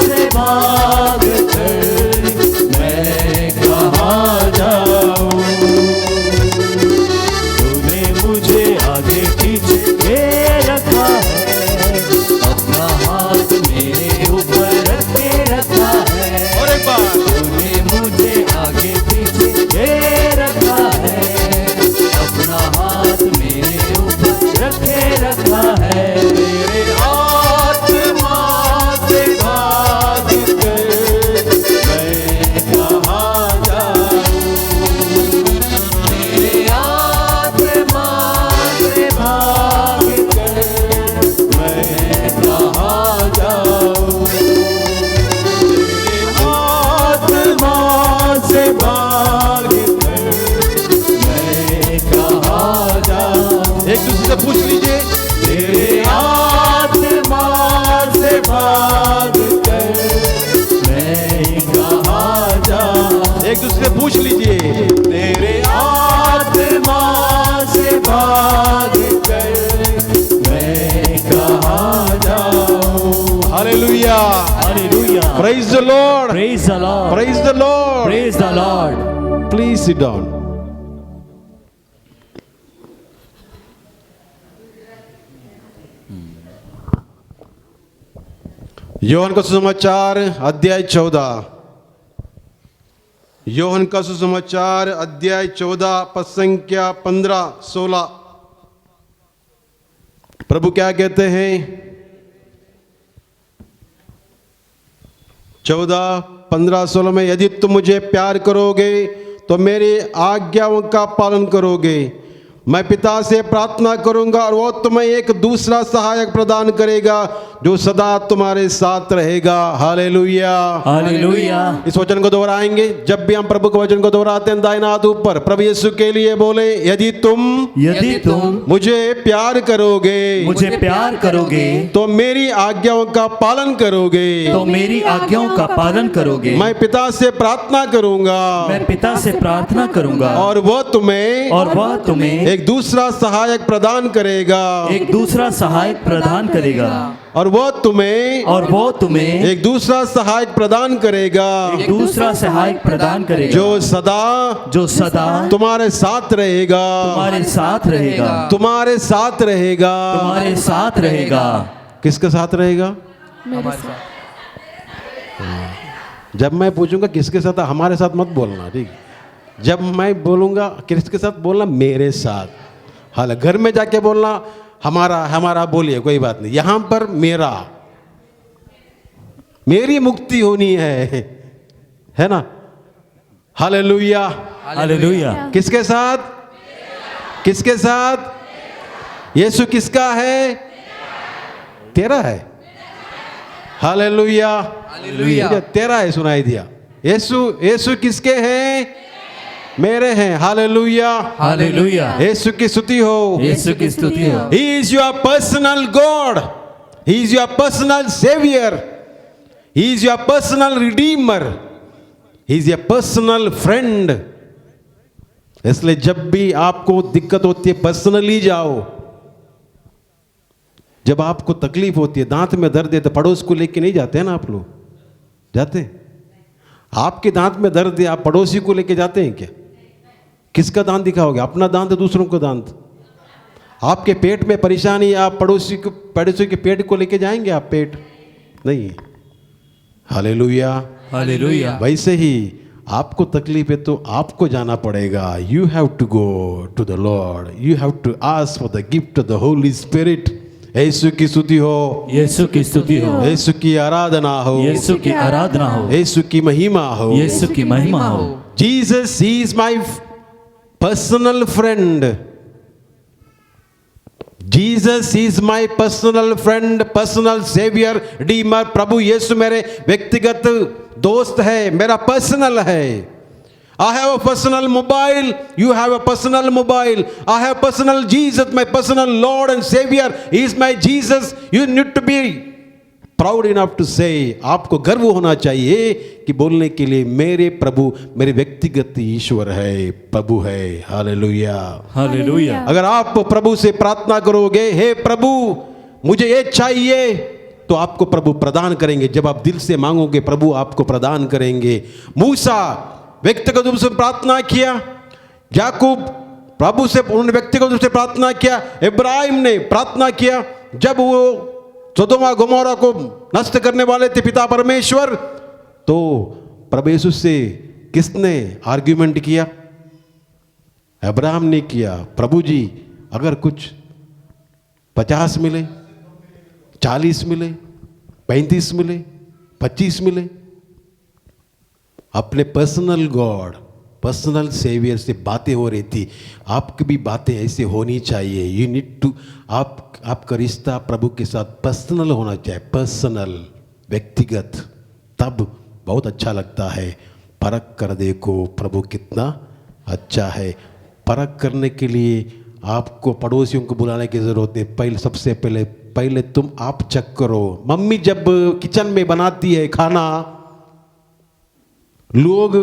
से भाग कर मैं कहाँ जाऊँ। तूने मुझे आगे पीछे घेर रखा है, अपना हाथ मेरे ऊपर रख के रखा है। और एक बार तूने मुझे आगे पीछे घेर रखा है, अपना हाथ मेरे ऊपर रखे रखा है। तेरे आत्मा से भाग कर मैं कहाँ जाऊं, तेरे आत्मा से भाग कर मैं कहाँ जाऊँ, तेरे आत्मा से भाग कर मैं कहाँ जाऊँ। एक दूसरे से पूछ लीजिए, तेरे आत्मा से भाग कर मैं कहाँ जाऊँ। एक दूसरे से पूछ लीजिए, तेरे आत्मा से भाग कर मैं कहाँ जाऊँ। Hallelujah, hallelujah, praise the Lord, praise the Lord, praise the Lord. Praise the Lord. Please sit down. Yohan का सुसमाचार अध्याय 14, योहन का सुसमाचार अध्याय 14 पद संख्या 15, 16। प्रभु क्या कहते हैं? 14, 15, 16 में, यदि तुम मुझे प्यार करोगे तो मेरी आज्ञाओं का पालन करोगे। मैं पिता से प्रार्थना करूंगा और वो तुम्हें एक दूसरा सहायक प्रदान करेगा जो सदा तुम्हारे साथ रहेगा। Hallelujah, hallelujah. इस वचन को दोहराएंगे। जब भी हम प्रभु के वचन को दोहराते हैं दाहिना हाथ ऊपर, प्रभु यीशु के लिए बोले, यदि तुम मुझे प्यार करोगे प्यार करोगे तो मेरी आज्ञाओं का पालन करोगे। तो मेरी आज्ञाओं का पालन करोगे। मैं पिता से प्रार्थना करूंगा मैं पिता से प्रार्थना करूंगा और वह तुम्हें एक एक दूसरा सहायक प्रदान करेगा। दूसरा सहायक प्रदान करेगा। और वो तुम्हें एक दूसरा सहायक प्रदान करेगा दूसरा सहायक प्रदान करेगा जो सदा तुम्हारे साथ रहेगा। तुम्हारे साथ रहेगा। किसके साथ रहेगा? मेरे साथ। जब मैं पूछूंगा किसके साथ, हमारे साथ मत बोलना, ठीक? जब मैं बोलूंगा किसके साथ, बोलना मेरे साथ। हाल घर में जाके बोलना हमारा बोलिए, कोई बात नहीं। यहां पर मेरी मुक्ति होनी है ना? Hallelujah, hallelujah. किसके साथ? यीशु किसका है? तेरा है। Hallelujah, hallelujah. तेरा है, सुनाई दिया। यीशु किसके हैं? मेरे हैं। Hallelujah, hallelujah. यीशु की स्तुति हो। He is your personal God. He is your personal Savior. He is your personal Redeemer. He is your personal friend. इसलिए जब भी आपको दिक्कत होती है, पर्सनली जाओ। जब आपको तकलीफ होती है, दांत में दर्द है, तो पड़ोस को लेके नहीं जाते हैं ना? आप लोग जाते हैं? आपके दांत में दर्द है, आप पड़ोसी को लेके जाते हैं क्या? किसका दांत दिखाओगे? अपना दांत है, दूसरों को दांत? आपके पेट में परेशानी है, आप पड़ोसी के पेट को लेके जाएंगे? आप पेट नहीं। Hallelujah, hallelujah. वैसे ही आपको तकलीफ है तो आपको जाना पड़ेगा। You have to go to the Lord. You have to ask for the gift of the holy spirit. यीशु की स्तुति हो, यीशु की स्तुति हो, यीशु की आराधना हो, यीशु की आराधना हो, यीशु की महिमा हो, यीशु की महिमा हो। Jesus is my personal friend. Jesus is my personal friend, personal saviour, redeemer. प्रभु यीशु मेरे व्यक्तिगत दोस्त है, मेरा पर्सनल है। I have a personal mobile. You have a personal mobile. I have personal Jesus, my personal Lord and Savior. He is my Jesus. You need to be proud enough to say, आपको गर्व होना चाहिए कि बोलने के लिए मेरे प्रभु मेरे व्यक्तिगत ईश्वर है, प्रभु है। Hallelujah, hallelujah. अगर आप प्रभु से प्रार्थना करोगे, हे प्रभु मुझे ये चाहिए, तो आपको प्रभु प्रदान करेंगे। जब आप दिल से मांगोगे, प्रभु आपको प्रदान करेंगे। मूसा व्यक्तिगत रूप से प्रार्थना किया, याकूब प्रभु से उन्होंने व्यक्तिगत रूप से प्रार्थना किया, इब्राहिम ने प्रार्थना किया। जब वो सोदोम गोमोरा को नष्ट करने वाले थे पिता परमेश्वर, तो प्रभु यीशु से किसने आर्ग्यूमेंट किया? अब्राहम ने किया। प्रभु जी अगर कुछ 50 मिले, 40 मिले, 35 मिले, 25 मिले, अपने पर्सनल गॉड, पर्सनल सेवियर से बातें हो रही थी। आपकी भी बातें ऐसे होनी चाहिए। यू नीड टू, आपका रिश्ता प्रभु के साथ पर्सनल होना चाहिए, पर्सनल, व्यक्तिगत। तब बहुत अच्छा लगता है। परख कर देखो प्रभु कितना अच्छा है। परख करने के लिए आपको पड़ोसियों को बुलाने की ज़रूरत नहीं। पहले सबसे पहले तुम आप चेक करो। मम्मी जब किचन में बनाती है खाना, लोग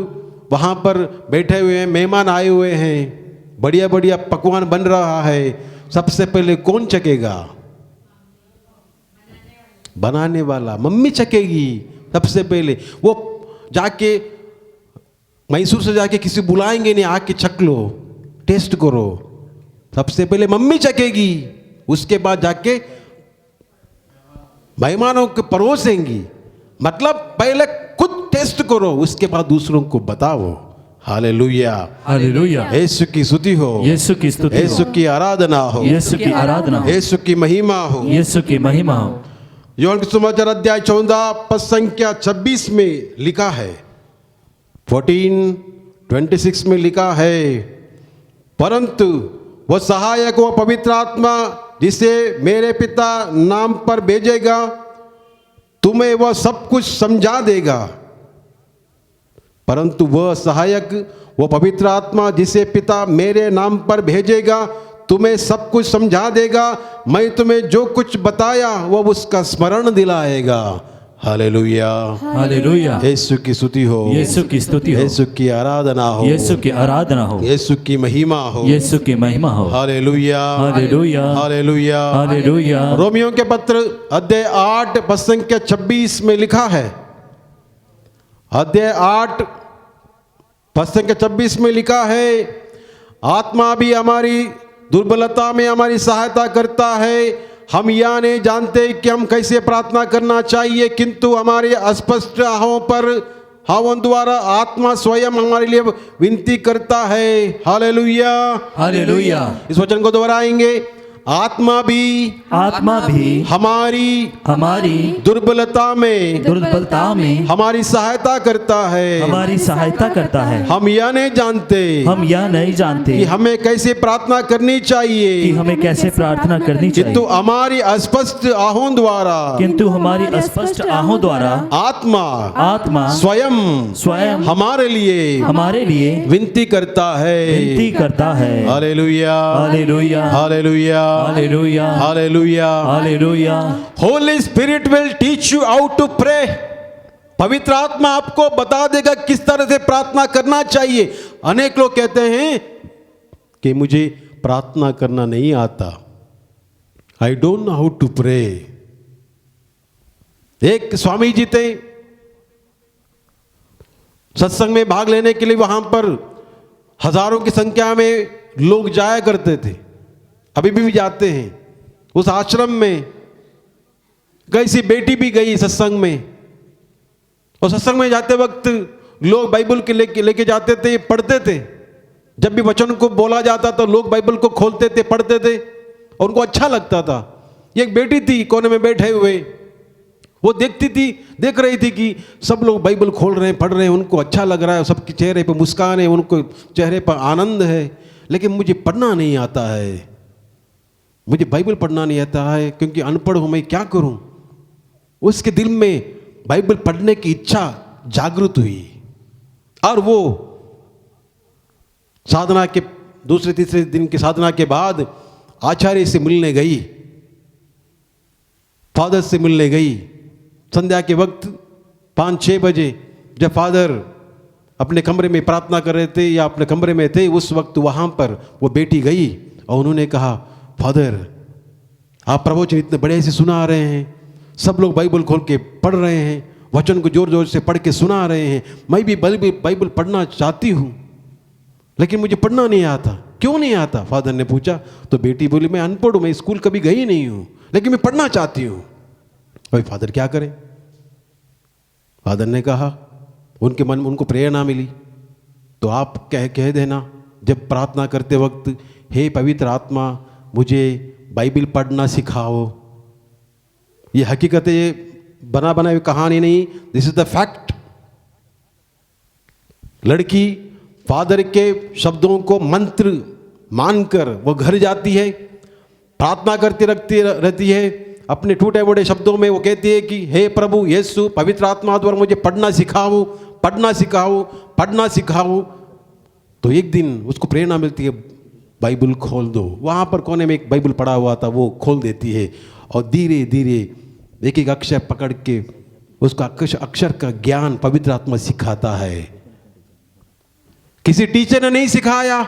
वहाँ पर बैठे हुए हैं, मेहमान आए हुए हैं, बढ़िया बढ़िया पकवान बन रहा है, सबसे पहले कौन चखेगा? बनाने वाला, मम्मी चखेगी सबसे पहले। वो जाके मैसूर से जाके किसी बुलाएंगे नहीं, आके चख लो, टेस्ट करो। सबसे पहले मम्मी चखेगी, उसके बाद जाके मेहमानों को परोसेंगी। मतलब पहले खुद टेस्ट करो, उसके बाद दूसरों को बताओ। Hallelujah, hallelujah. यीशु की स्तुति हो, यीशु की स्तुति हो, यीशु की आराधना हो, यीशु की आराधना हो, यीशु की महिमा हो, यीशु की महिमा हो। यूहन्ना के सुसमाचार अध्याय 14 पद संख्या 26 में लिखा है, 14:26 में लिखा है, परंतु वह सहायक, वह पवित्र आत्मा जिसे मेरे पिता नाम पर भेजेगा, तुम्हें वह सब कुछ समझा देगा। परंतु वह सहायक, वह पवित्र आत्मा जिसे पिता मेरे नाम पर भेजेगा, तुम्हें सब कुछ समझा देगा। मैं तुम्हें जो कुछ बताया वह उसका स्मरण दिलाएगा। Hallelujah, hallelujah. यीशु की स्तुति हो, यीशु की स्तुति हो, यीशु की आराधना हो, यीशु की आराधना हो, यीशु की महिमा हो, यीशु की महिमा हो। Hallelujah, hallelujah, hallelujah, hallelujah. Romeo के पत्र अध्याय 8 पद संख्या 26 में लिखा है, अध्याय 8 पद संख्या 26 में लिखा है, आत्मा भी हमारी दुर्बलता में हमारी सहायता करता है। हम यह नहीं जानते कि हम कैसे प्रार्थना करना चाहिए, किंतु हमारे अस्पष्ट आहों पर हवन द्वारा आत्मा स्वयं हमारे लिए विनती करता है। Hallelujah, hallelujah. इस वचन को दोहराएंगे, आत्मा भी हमारी दुर्बलता में हमारी सहायता करता है। हम यह नहीं जानते कि हमें कैसे प्रार्थना करनी चाहिए, किंतु हमारी अस्पष्ट आहों द्वारा आत्मा स्वयं हमारे लिए विनती करता है। Hallelujah, hallelujah, hallelujah, hallelujah, hallelujah, hallelujah. Holy spirit will teach you how to pray. पवित्र आत्मा आपको बता देगा किस तरह से प्रार्थना करना चाहिए। अनेक लोग कहते हैं कि मुझे प्रार्थना करना नहीं आता, I don't know how to pray. एक स्वामी जी थे, सत्संग में भाग लेने के लिए वहां पर हजारों की संख्या में लोग जाया करते थे, अभी भी जाते हैं। उस आश्रम में कैसी बेटी भी गई सत्संग में, और सत्संग में जाते वक्त लोग बाइबल के लेके जाते थे, पढ़ते थे। जब भी वचन को बोला जाता तो लोग बाइबल को खोलते थे, पढ़ते थे, और उनको अच्छा लगता था। एक बेटी थी कोने में बैठे हुए, वो देख रही थी कि सब लोग बाइबल खोल रहे हैं, पढ़ रहे हैं, उनको अच्छा लग रहा है, सबके चेहरे पर मुस्कान है, उनको चेहरे पर आनंद है। लेकिन मुझे पढ़ना नहीं आता है, मुझे बाइबल पढ़ना नहीं आता है, क्योंकि अनपढ़ हूं, मैं क्या करूं। उसके दिल में बाइबल पढ़ने की इच्छा जागृत हुई, और वो साधना के दूसरे तीसरे दिन की साधना के बाद आचार्य से मिलने गई, फादर से मिलने गई। संध्या के वक्त 5-6 बजे जब फादर अपने कमरे में प्रार्थना कर रहे थे या अपने कमरे में थे, उस वक्त वहाँ पर वो बेटी गई और उन्होंने कहा, फादर आप प्रवचन इतने बड़े से सुना रहे हैं, सब लोग बाइबल खोल के पढ़ रहे हैं, वचन को जोर जोर से पढ़ के सुना रहे हैं, मैं भी बाइबल पढ़ना चाहती हूँ लेकिन मुझे पढ़ना नहीं आता। क्यों नहीं आता? फादर ने पूछा। तो बेटी बोली, मैं अनपढ़ हूँ, मैं स्कूल कभी गई नहीं हूँ, लेकिन मैं पढ़ना चाहती हूँ। भाई फादर क्या करें? फादर ने कहा, उनके मन में उनको प्रेरणा मिली, तो आप कह देना जब प्रार्थना करते वक्त, हे पवित्र आत्मा मुझे बाइबल पढ़ना सिखाओ। ये हकीकत है, ये बना बनाई कहानी नहीं, दिस इज द फैक्ट। लड़की फादर के शब्दों को मंत्र मानकर वो घर जाती है, प्रार्थना करती रहती है, अपने टूटे बूटे शब्दों में वो कहती है कि हे प्रभु यीशु, पवित्र आत्मा द्वारा मुझे पढ़ना सिखाओ, पढ़ना सिखाओ, पढ़ना सिखाओ। तो एक दिन उसको प्रेरणा मिलती है, बाइबल खोल दो। वहाँ पर कोने में एक बाइबल पढ़ा हुआ था, वो खोल देती है और धीरे धीरे एक एक अक्षर पकड़ के उसका अक्षर का ज्ञान पवित्र आत्मा सिखाता है। किसी टीचर ने नहीं सिखाया,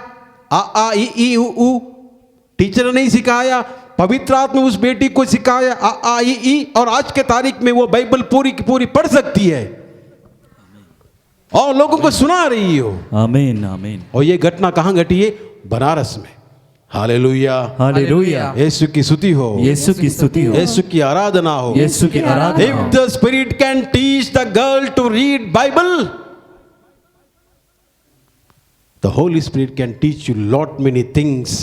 आ ई ई उ, टीचर ने नहीं सिखाया, पवित्र आत्मा उस बेटी को सिखाया आ ई ई, और आज के तारीख में वो बाइबल पूरी की पूरी पढ़ सकती है और लोगों को सुना रही हो। आमीन आमीन। और ये घटना कहाँ घटी है? बनारस में। Hallelujah hallelujah. यीशु की स्तुति हो, यीशु की स्तुति हो, यीशु की आराधना हो, यीशु की आराधना हो। If the Spirit can teach the girl to read Bible, the Holy Spirit can teach you lot many things.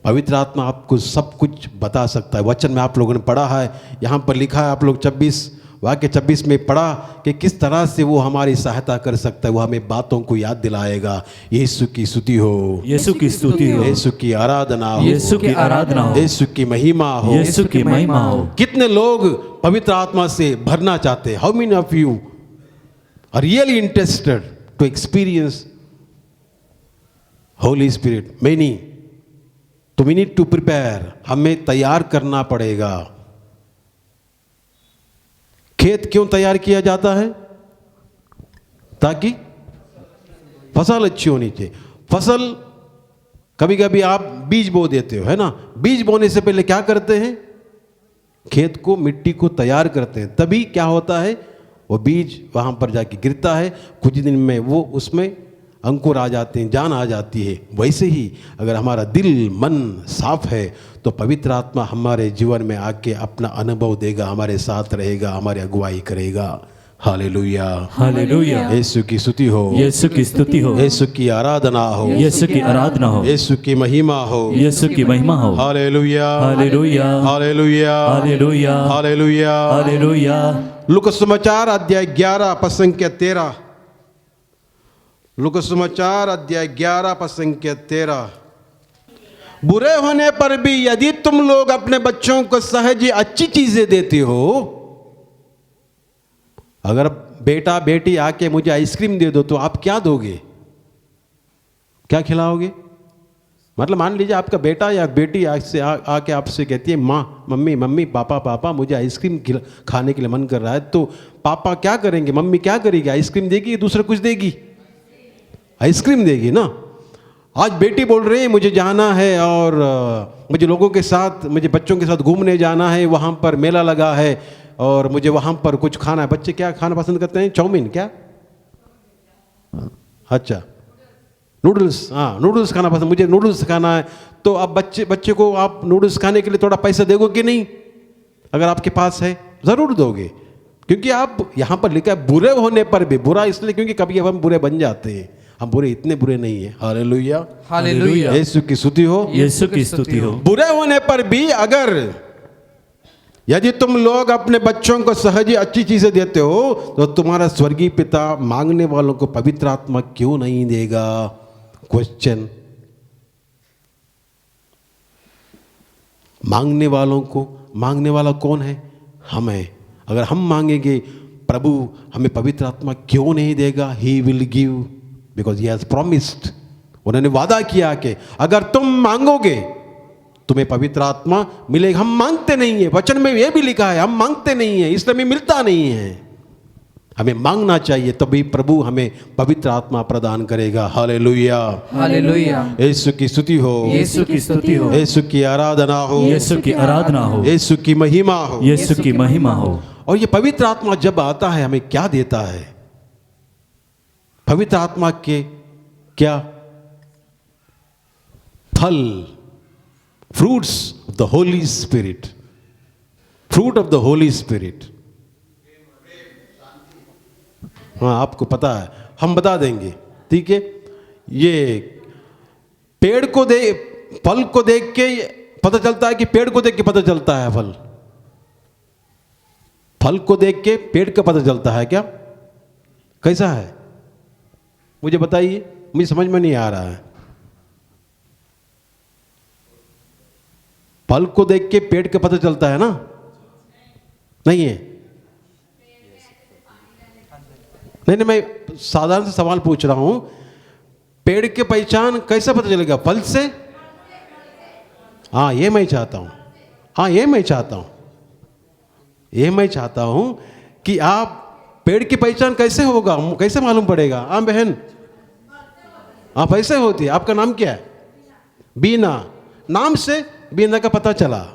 पवित्र आत्मा आपको सब कुछ बता सकता है। वचन में आप लोगों ने पढ़ा है, यहाँ पर लिखा है, आप लोग 26 में पढ़ा कि किस तरह से वो हमारी सहायता कर सकता है, वो हमें बातों को याद दिलाएगा। यीशु की स्तुति हो, यीशु की स्तुति हो, यीशु की आराधना हो, यीशु की आराधना हो, यीशु की महिमा हो, यीशु की महिमा हो। कितने लोग पवित्र आत्मा से भरना चाहते हैं? How many of you are really interested to experience holy spirit? Many. तो वी नीड टू प्रिपेयर, हमें तैयार करना पड़ेगा। खेत क्यों तैयार किया जाता है? ताकि फसल अच्छी होनी चाहिए। फसल कभी कभी आप बीज बो देते हो, है ना? बीज बोने से पहले क्या करते हैं? खेत को, मिट्टी को तैयार करते हैं, तभी क्या होता है? वो बीज वहां पर जाके गिरता है, कुछ दिन में वो उसमें अंकुर आ जाते हैं, जान आ जाती है। वैसे ही अगर हमारा दिल मन साफ है तो पवित्र आत्मा हमारे जीवन में आके अपना अनुभव देगा, हमारे साथ रहेगा, हमारी अगुवाई करेगा। Hallelujah hallelujah. यीशु की स्तुति हो, यीशु की स्तुति हो, यीशु की आराधना हो, यीशु की आराधना हो, यीशु की महिमा हो, यीशु की महिमा हो। Hallelujah hallelujah hallelujah hallelujah hallelujah. Hallelujah. लूका समाचार अध्याय 11 पद संख्या 13। लूका समाचार अध्याय 11 पद संख्या 13। बुरे होने पर भी यदि तुम लोग अपने बच्चों को सहज अच्छी चीजें देते हो, अगर बेटा बेटी आके मुझे आइसक्रीम दे दो तो आप क्या दोगे? क्या खिलाओगे? मतलब मान लीजिए आपका बेटा या बेटी आके आपसे कहती है, माँ मम्मी मम्मी पापा पापा मुझे आइसक्रीम खाने के लिए मन कर रहा है, तो पापा क्या करेंगे? मम्मी क्या करेगी? आइसक्रीम देगी? दूसरा कुछ देगी? आइसक्रीम देगी ना। आज बेटी बोल रही है मुझे जाना है और मुझे लोगों के साथ, मुझे बच्चों के साथ घूमने जाना है, वहाँ पर मेला लगा है और मुझे वहाँ पर कुछ खाना है। बच्चे क्या खाना पसंद करते हैं? चाउमीन? क्या? अच्छा, नूडल्स। हाँ, नूडल्स खाना पसंद, मुझे नूडल्स खाना है। तो अब बच्चे को आप नूडल्स खाने के लिए थोड़ा पैसा दोगे कि नहीं? अगर आपके पास है ज़रूर दोगे, क्योंकि आप यहाँ पर लिखा है बुरे होने पर भी। बुरा इसलिए क्योंकि कभी हम बुरे बन जाते हैं, हम बुरे इतने बुरे नहीं है। Hallelujah hallelujah. यीशु की स्तुति हो, यीशु की स्तुति हो। बुरे होने पर भी अगर यदि तुम लोग अपने बच्चों को सहज अच्छी चीजें देते हो तो तुम्हारा स्वर्गीय पिता मांगने वालों को पवित्र आत्मा क्यों नहीं देगा? क्वेश्चन। मांगने वालों को, मांगने वाला कौन है? हम हैं। अगर हम मांगेंगे प्रभु हमें पवित्र आत्मा क्यों नहीं देगा? He will give, because he has promised. उन्होंने वादा किया कि अगर तुम मांगोगे तुम्हें पवित्र आत्मा मिलेगा। हम मांगते नहीं है, वचन में यह भी लिखा है हम मांगते नहीं है, इसलिए हमें मिलता नहीं है। हमें मांगना चाहिए, तभी प्रभु हमें पवित्र आत्मा प्रदान करेगा। Hallelujah, hallelujah. यीशु की स्तुति हो, यीशु की स्तुति हो, यीशु की आराधना हो, यीशु की आराधना हो, यीशु की महिमा हो। यीशु की महिमा हो। और ये पवित्र आत्मा जब आता है हमें क्या देता है? पवित्र आत्मा के क्या फल, fruits of the holy spirit, fruit of the holy spirit. हाँ, आपको पता है, हम बता देंगे, ठीक है। ये पेड़ को फल को देख के पता चलता है कि पेड़ को देख के पता चलता है फल? फल को देख के पेड़ का पता चलता है क्या? कैसा है मुझे बताइए, मुझे समझ में नहीं आ रहा है। फल को देख के पेड़ का पता चलता है ना? नहीं है? नहीं, मैं साधारण सा सवाल पूछ रहा हूं। पेड़ की पहचान कैसे पता चलेगा? फल से? हाँ, ये मैं चाहता हूं, हाँ ये मैं चाहता हूं, ये मैं चाहता हूं कि आप पेड़ की पहचान कैसे होगा, कैसे मालूम पड़ेगा? हाँ बहन, आप ऐसे होती है। आपका नाम क्या है? बीना। नाम से बीना का पता चला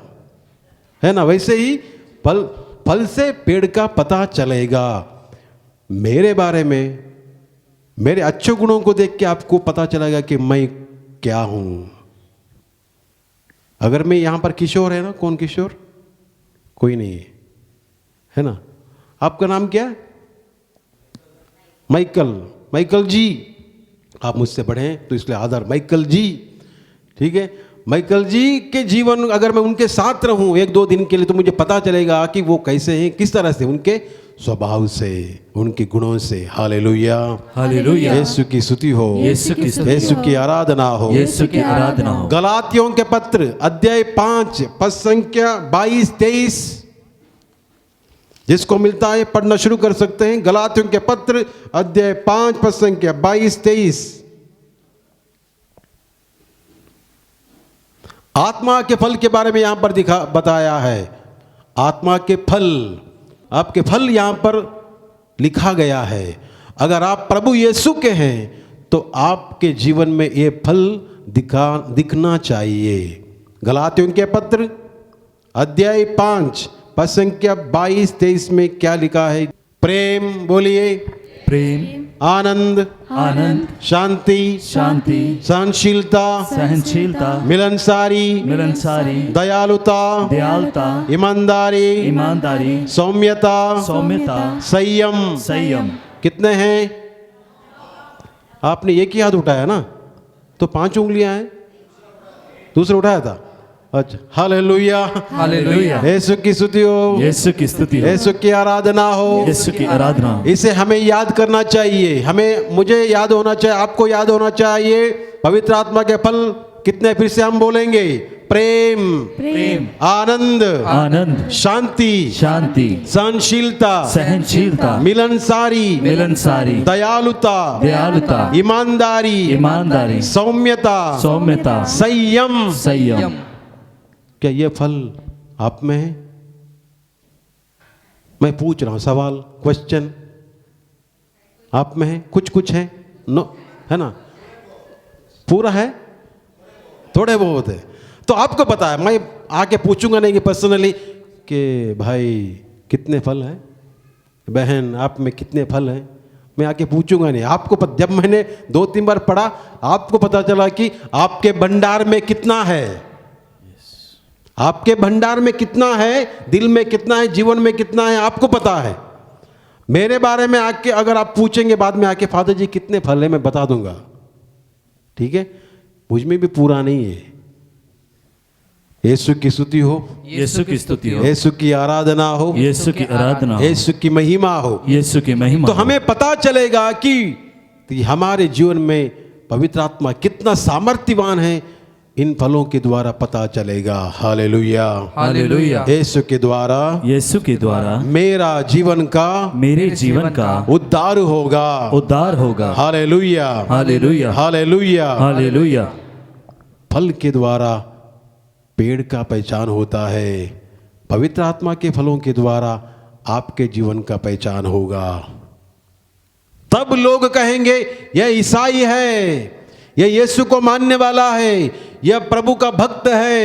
है ना? वैसे ही फल से पेड़ का पता चलेगा। मेरे बारे में, मेरे अच्छे गुणों को देख के आपको पता चलेगा कि मैं क्या हूं। अगर मैं यहां पर किशोर है ना, कौन किशोर? कोई नहीं है, है ना? आपका नाम क्या है? माइकल जी। आप मुझसे बड़े हैं तो इसलिए आदर, माइकल जी, ठीक है। माइकल जी के जीवन अगर मैं उनके साथ रहूं 1-2 दिन के लिए तो मुझे पता चलेगा कि वो कैसे हैं, किस तरह से, उनके स्वभाव से, उनके गुणों से। Hallelujah, hallelujah. यीशु की स्तुति हो, यीशु की स्तुति यीशु हो, की आराधना हो, यीशु की आराधना हो। गलातियों के पत्र अध्याय 5 पद संख्या 22-23, जिसको मिलता है पढ़ना शुरू कर सकते हैं। गलातियों के पत्र अध्याय 5 पद संख्या 22-23। आत्मा के फल के बारे में यहां पर बताया है। आत्मा के फल, आपके फल यहां पर लिखा गया है। अगर आप प्रभु यीशु के हैं तो आपके जीवन में ये फल दिखना चाहिए। गलातियों के पत्र अध्याय 5 पद संख्या 22-23 में क्या लिखा है? प्रेम, बोलिए, प्रेम, आनंद, आनंद, शांति, शांति, सहनशीलता, सहनशीलता, मिलनसारी, मिलनसारी, दयालुता, दयालुता, ईमानदारी, ईमानदारी, सौम्यता, सौम्यता, संयम। संयम। कितने हैं? आपने एक ही हाथ उठाया ना, तो 5 उंगलियां हैं, दूसरा उठाया था। अच्छा, हालेलुया, हालेलुया। यीशु की स्तुति हो, यीशु की स्तुति हो, यीशु की आराधना हो, यीशु की आराधना हो। इसे हमें याद करना चाहिए। मुझे याद होना चाहिए, आपको याद होना चाहिए। पवित्र आत्मा के फल कितने फिर से हम बोलेंगे? प्रेम, प्रेम, आनंद, आनंद, शांति, शांति, सहनशीलता, सहनशीलता, मिलनसारी, मिलनसारी, दयालुता, दयालुता, ईमानदारी, ईमानदारी, सौम्यता, सौम्यता, संयम। संयम। क्या ये फल आप में है? मैं पूछ रहा हूं सवाल, क्वेश्चन। आप में है? कुछ है? नो, है ना? पूरा है? थोड़े बहुत है तो आपको पता है। मैं आके पूछूंगा नहीं कि पर्सनली कि भाई कितने फल हैं, बहन आप में कितने फल हैं, मैं आके पूछूंगा नहीं। आपको जब मैंने 2-3 बार पढ़ा आपको पता चला कि आपके भंडार में कितना है, आपके भंडार में कितना है, दिल में कितना है, जीवन में कितना है, आपको पता है। मेरे बारे में आके अगर आप पूछेंगे बाद में आके, फादर जी कितने फल है, मैं बता दूंगा, ठीक है। मुझ में भी पूरा नहीं है। यीशु की स्तुति हो, यीशु की स्तुति हो, यीशु की आराधना हो, यीशु की आराधना हो, यीशु की महिमा हो, यीशु की महिमा तो हो। हमें पता चलेगा कि हमारे जीवन में पवित्र आत्मा कितना सामर्थ्यवान है। इन फलों के द्वारा पता चलेगा। हालेलुया। हालेलुया। यीशु के द्वारा यीशु के द्वारा मेरा जीवन का मेरे जीवन का उद्धार होगा। उद्धार होगा। हालेलुया। हालेलुया। हालेलुया। हालेलुया। फल के द्वारा पेड़ का पहचान होता है, पवित्र आत्मा के फलों के द्वारा आपके जीवन का पहचान होगा। तब लोग कहेंगे यह ईसाई है, यह यीशु को मानने वाला है, यह प्रभु का भक्त है,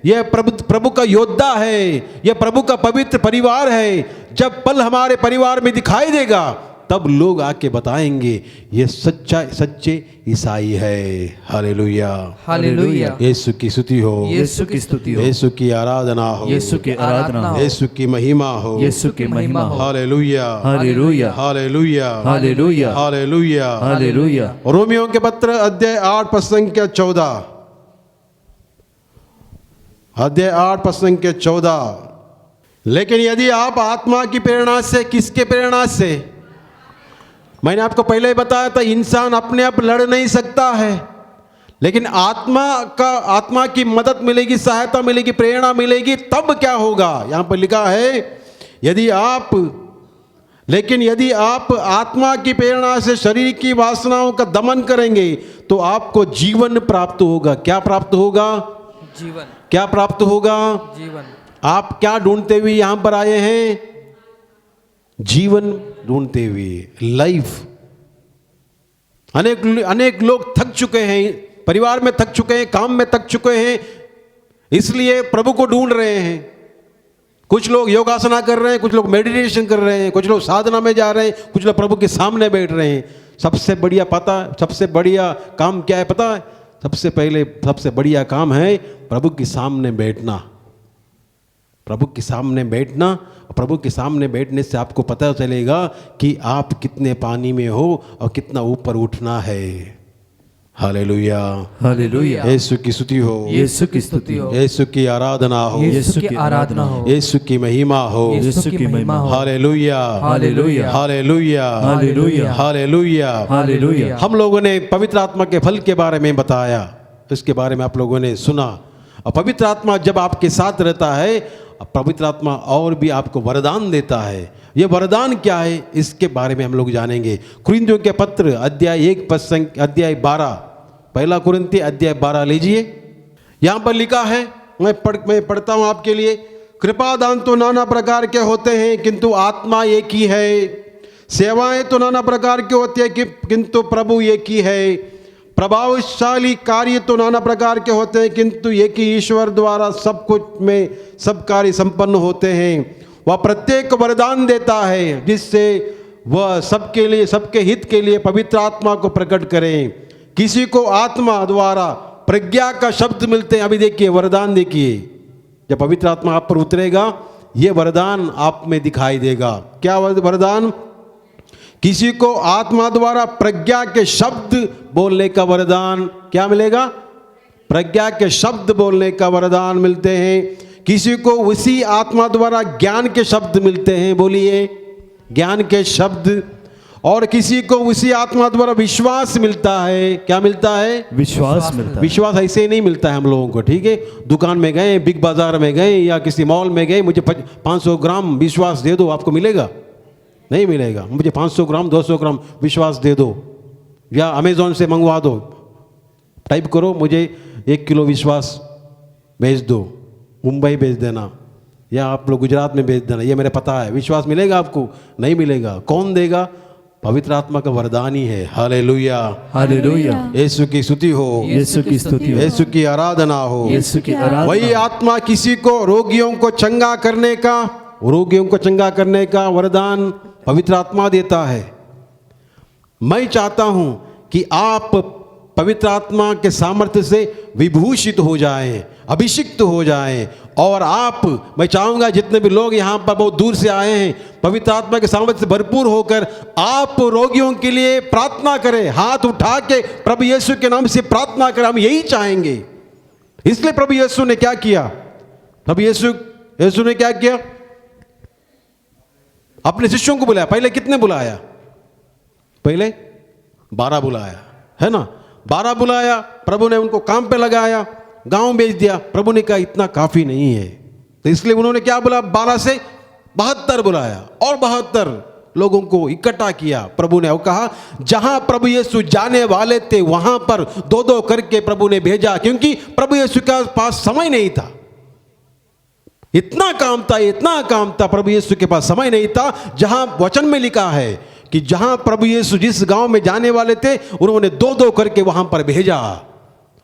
यह प्रभु का योद्धा है, यह प्रभु का पवित्र परिवार है। जब पल हमारे परिवार में दिखाई देगा तब लोग आके बताएंगे ये सच्चे ईसाई है। हालेलुया। हालेलुया। यीशु की स्तुति हो, यीशु की स्तुति हो, यीशु की आराधना हो, यीशु की आराधना हो, यीशु की महिमा हो, यीशु की महिमा हो। Hallelujah. Hallelujah. Hallelujah. Hallelujah. Hallelujah. Hallelujah. रोमियों के पत्र अध्याय 8 पद संख्या 14, अध्याय 8 पद संख्या 14। लेकिन यदि आप आत्मा की प्रेरणा से, किसके प्रेरणा से? मैंने आपको पहले ही बताया था, इंसान अपने आप लड़ नहीं सकता है, लेकिन आत्मा की मदद मिलेगी, सहायता मिलेगी, प्रेरणा मिलेगी, तब क्या होगा? यहां पर लिखा है लेकिन यदि आप आत्मा की प्रेरणा से शरीर की वासनाओं का दमन करेंगे तो आपको जीवन प्राप्त होगा। क्या प्राप्त होगा? जीवन। क्या प्राप्त होगा? जीवन। आप क्या ढूंढते हुए यहां पर आए हैं? जीवन ढूंढते हुए, लाइफ। अनेक लोग थक चुके हैं, परिवार में थक चुके हैं, काम में थक चुके हैं, इसलिए प्रभु को ढूंढ रहे हैं। कुछ लोग योगासना कर रहे हैं, कुछ लोग मेडिटेशन कर रहे हैं, कुछ लोग साधना में जा रहे हैं, कुछ लोग प्रभु के सामने बैठ रहे हैं। सबसे बढ़िया काम क्या है पता है? सबसे बढ़िया काम है प्रभु के सामने बैठना। प्रभु के सामने बैठना, प्रभु के सामने बैठने से आपको पता चलेगा कि आप कितने पानी में हो और कितना ऊपर उठना है। हालेलुया। हालेलुया। यीशु की स्तुति हो, यीशु की स्तुति हो, यीशु की आराधना हो, यीशु की आराधना हो, यीशु की महिमा हो, यीशु की महिमा हो। Hallelujah. Hallelujah. Hallelujah. Hallelujah. Hallelujah. Hallelujah. हम लोगों ने पवित्र आत्मा के फल के बारे में बताया, इसके बारे में आप लोगों ने सुना। और पवित्र आत्मा जब आपके साथ रहता है, पवित्र आत्मा और भी आपको वरदान देता है। ये वरदान क्या है, इसके बारे में हम लोग जानेंगे। कुरिन्थियों के पत्र अध्याय 1 अध्याय 12, पहला कुरिन्थी अध्याय 12 लीजिए। यहाँ पर लिखा है, मैं पढ़ता हूँ आपके लिए। कृपा दान तो नाना प्रकार के होते हैं किंतु आत्मा एक ही है। सेवाएं तो नाना प्रकार की होती है किंतु प्रभु एक ही है। प्रभावशाली कार्य तो नाना प्रकार के होते हैं किंतु एक ही ईश्वर द्वारा सब कुछ में सब कार्य संपन्न होते हैं। वह प्रत्येक को वरदान देता है जिससे वह सबके लिए, सबके हित के लिए पवित्र आत्मा को प्रकट करें। किसी को आत्मा द्वारा प्रज्ञा का शब्द मिलते हैं। अभी देखिए वरदान, देखिए जब पवित्र आत्मा आप पर उतरेगा ये वरदान आप में दिखाई देगा। क्या वरदान? किसी को आत्मा द्वारा प्रज्ञा के शब्द बोलने का वरदान। क्या मिलेगा? प्रज्ञा के शब्द बोलने का वरदान मिलते हैं। किसी को उसी आत्मा द्वारा ज्ञान के शब्द मिलते हैं। बोलिए, ज्ञान के शब्द। और किसी को उसी आत्मा द्वारा विश्वास मिलता है। क्या मिलता है? विश्वास मिलता है। विश्वास ऐसे ही नहीं मिलता है हम लोगों को, ठीक है? दुकान में गए, बिग बाजार में गए या किसी मॉल में गए, मुझे 500 ग्राम विश्वास दे दो, आपको मिलेगा? नहीं मिलेगा। मुझे 500 ग्राम 200 ग्राम विश्वास दे दो, या अमेज़ॉन से मंगवा दो, टाइप करो मुझे 1 किलो विश्वास भेज दो, मुंबई भेज देना, या आप लोग गुजरात में भेज देना, ये मेरा पता है। विश्वास मिलेगा आपको? नहीं मिलेगा। कौन देगा? पवित्र आत्मा का वरदान ही है। हालेलुया। हालेलुया। यीशु की स्तुति हो, यीशु की स्तुति हो, यीशु की आराधना हो। यीशु की आराधना। वही आत्मा किसी को रोगियों को चंगा करने का वरदान पवित्र आत्मा देता है। मैं चाहता हूं कि आप पवित्र आत्मा के सामर्थ्य से विभूषित हो जाएं, अभिषिक्त हो जाएं, और मैं चाहूंगा जितने भी लोग यहाँ पर बहुत दूर से आए हैं, पवित्र आत्मा के सामर्थ्य से भरपूर होकर आप रोगियों के लिए प्रार्थना करें। हाथ उठा के प्रभु यीशु के नाम से प्रार्थना करें। हम यही चाहेंगे। इसलिए प्रभु यीशु ने क्या किया? प्रभु यीशु ने क्या किया? अपने शिष्यों को बुलाया। पहले कितने बुलाया? पहले 12 बुलाया, है ना? 12 बुलाया। प्रभु ने उनको काम पे लगाया गांव बेच दिया। प्रभु ने कहा इतना काफी नहीं है, तो इसलिए उन्होंने क्या बोला, 12 से 72 बुलाया और 72 लोगों को इकट्ठा किया। प्रभु ने वो कहा जहां प्रभु यीशु जाने वाले थे वहां पर 2-2 करके प्रभु ने भेजा, क्योंकि प्रभु यीशु के पास समय नहीं था। इतना काम था प्रभु यीशु के पास समय नहीं था। जहां वचन में लिखा है कि जहां प्रभु यीशु जिस गांव में जाने वाले थे उन्होंने 2-2 करके वहां पर भेजा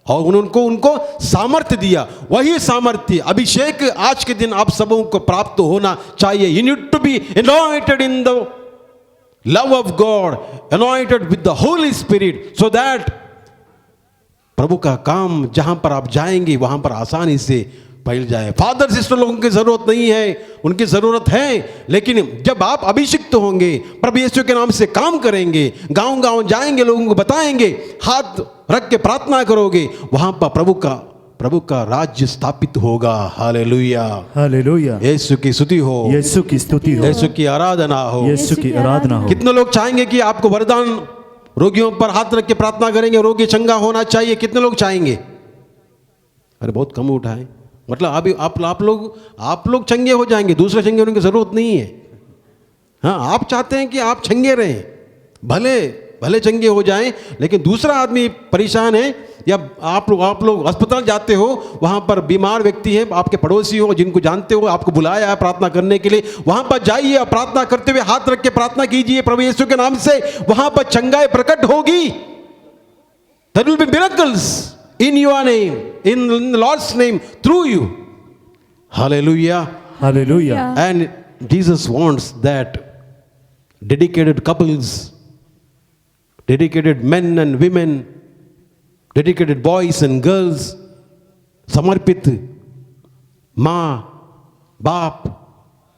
और उनको सामर्थ्य दिया। वही सामर्थ्य अभिषेक आज के दिन आप सबों को प्राप्त होना चाहिए। You need to be anointed in the love of God, anointed with the holy spirit, so that प्रभु का काम जहां पर आप जाएंगे वहां पर आसानी से फैल जाए। फादर सिस्टर लोगों की जरूरत नहीं है, उनकी जरूरत है, लेकिन जब आप अभिषिक्त होंगे, प्रभु यीशु के नाम से काम करेंगे, गांव गांव जाएंगे, लोगों को बताएंगे, हाथ रख के प्रार्थना करोगे, वहां पर प्रभु का राज्य स्थापित होगा। Hallelujah, hallelujah. यीशु की स्तुति हो, यीशु की स्तुति हो, यीशु की आराधना हो, यीशु की आराधना हो। कितने लोग चाहेंगे कि आपको वरदान, रोगियों पर हाथ रख के प्रार्थना करेंगे, रोगी चंगा होना चाहिए? कितने लोग चाहेंगे? अरे बहुत कम उठाए। मतलब अभी आप लोग चंगे हो जाएंगे, दूसरे चंगे होने की जरूरत नहीं है। हाँ, आप चाहते हैं कि आप चंगे रहें, भले चंगे हो जाएं, लेकिन दूसरा आदमी परेशान है, या आप लोग अस्पताल जाते हो, वहां पर बीमार व्यक्ति है, आपके पड़ोसी हो, जिनको जानते हो, आपको बुलाया है प्रार्थना करने के लिए, वहां पर जाइए और प्रार्थना करते हुए हाथ रख के प्रार्थना कीजिए प्रभु यीशु के नाम से। वहां पर चंगाई प्रकट होगी। There will be miracles in your name, in the Lord's name, through you. Hallelujah. Hallelujah. And Jesus wants that dedicated couples, dedicated men and women, dedicated boys and girls, समर्पित माँ बाप,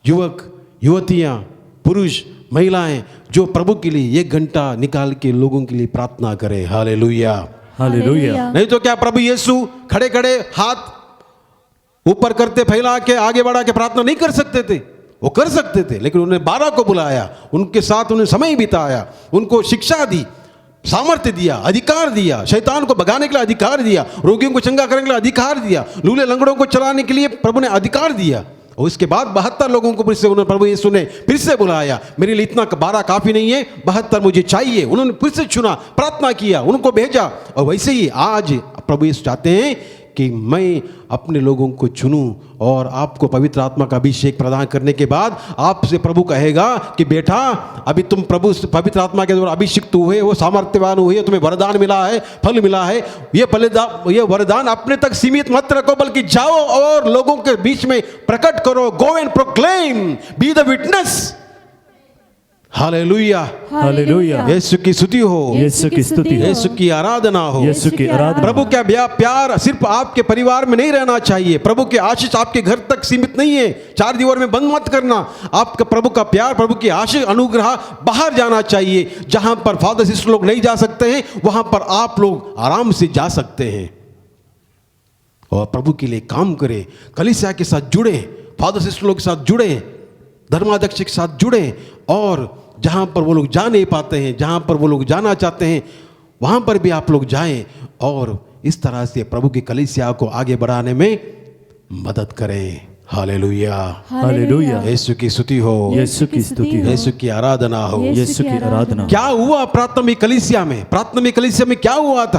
युवक युवतियाँ, पुरुष महिलाएं, जो प्रभु के लिए 1 घंटा निकाल के लोगों के लिए प्रार्थना करें। Hallelujah, hallelujah. नहीं तो क्या प्रभु यीशु खड़े खड़े हाथ ऊपर करते, फैला के, आगे बढ़ा के प्रार्थना नहीं कर सकते थे? वो कर सकते थे, लेकिन उन्होंने 12 को बुलाया, उनके साथ उन्हें समय बिताया, उनको शिक्षा दी, सामर्थ्य दिया, अधिकार दिया, शैतान को भगाने के लिए अधिकार दिया, रोगियों को चंगा करने के लिए अधिकार दिया, लूले लंगड़ों को चलाने के लिए प्रभु ने अधिकार दिया। और उसके बाद 72 लोगों को फिर से उन्होंने प्रभु यीशु ने फिर से बुलाया। मेरे लिए इतना 12 काफी नहीं है, 72 मुझे चाहिए। उन्होंने फिर से चुना, प्रार्थना किया, उनको भेजा। और वैसे ही आज प्रभु यीशु चाहते हैं कि मैं अपने लोगों को चुनूं, और आपको पवित्र आत्मा का अभिषेक प्रदान करने के बाद आपसे प्रभु कहेगा कि बेटा, अभी तुम पवित्र आत्मा के द्वारा अभिषिक्त हुए हो, सामर्थ्यवान हुए, तुम्हें वरदान मिला है, फल मिला है। ये वरदान अपने तक सीमित मत रखो, बल्कि जाओ और लोगों के बीच में प्रकट करो। Go and proclaim, be the witness. Hallelujah, hallelujah. यीशु की स्तुति हो, यीशु की स्तुति हो, यीशु की आराधना हो, यीशु की आराधना। प्रभु का प्यार सिर्फ आपके परिवार में नहीं रहना चाहिए। प्रभु की आशीष आपके घर तक सीमित नहीं है, 4 दीवार में बंद मत करना। आपका प्रभु का प्यार, प्रभु की आशीष, अनुग्रह बाहर जाना चाहिए। जहां पर फादर सिस्टर लोग नहीं जा सकते हैं, वहां पर आप लोग आराम से जा सकते हैं और प्रभु के लिए काम करें। कलीसिया के साथ जुड़े, फादर सिस्टर लोग के साथ जुड़े, धर्माध्यक्ष के साथ जुड़े, और जहां पर वो लोग जा नहीं पाते हैं, जहां पर वो लोग जाना चाहते हैं, वहां पर भी आप लोग जाएं और इस तरह से प्रभु की कलीसिया को आगे बढ़ाने में मदद करें। Hallelujah, hallelujah. यीशु की स्तुति हो, यीशु की स्तुति हो, यीशु की आराधना हो। यीशु की आराधना। क्या हुआ प्राथमिक कलीसिया में? प्राथमिक कलीसिया में क्या हुआ था?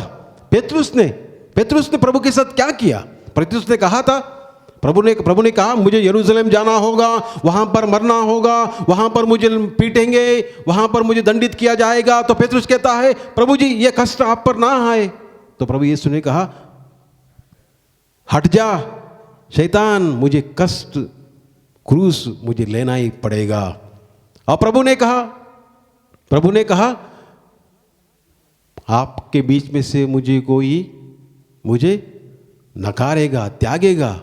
पेतरुस ने प्रभु के साथ क्या किया? पेतरुस ने कहा था, प्रभु ने कहा मुझे यरूशलेम जाना होगा, वहां पर मरना होगा, वहां पर मुझे पीटेंगे, वहां पर मुझे दंडित किया जाएगा। तो पेतरुस कहता है, प्रभु जी ये कष्ट आप पर ना आए। तो प्रभु यीशु ने कहा, हट जा शैतान, मुझे कष्ट, क्रूस मुझे लेना ही पड़ेगा। और प्रभु ने कहा आपके बीच में से मुझे नकारेगा, त्यागेगा।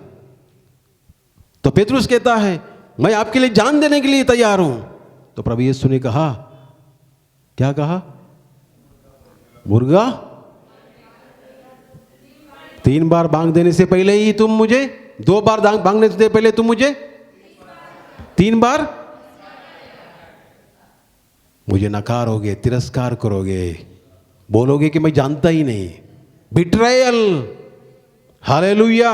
तो पेतरुस कहता है, मैं आपके लिए जान देने के लिए तैयार हूं। तो प्रभु यीशु ने कहा, क्या कहा? मुर्गा 3 बार बांग देने से पहले ही तुम मुझे, 2 बार बांगने से पहले तुम मुझे 3 बार मुझे नकारोगे, तिरस्कार करोगे, बोलोगे कि मैं जानता ही नहीं। बिट्रायल, हालेलुया,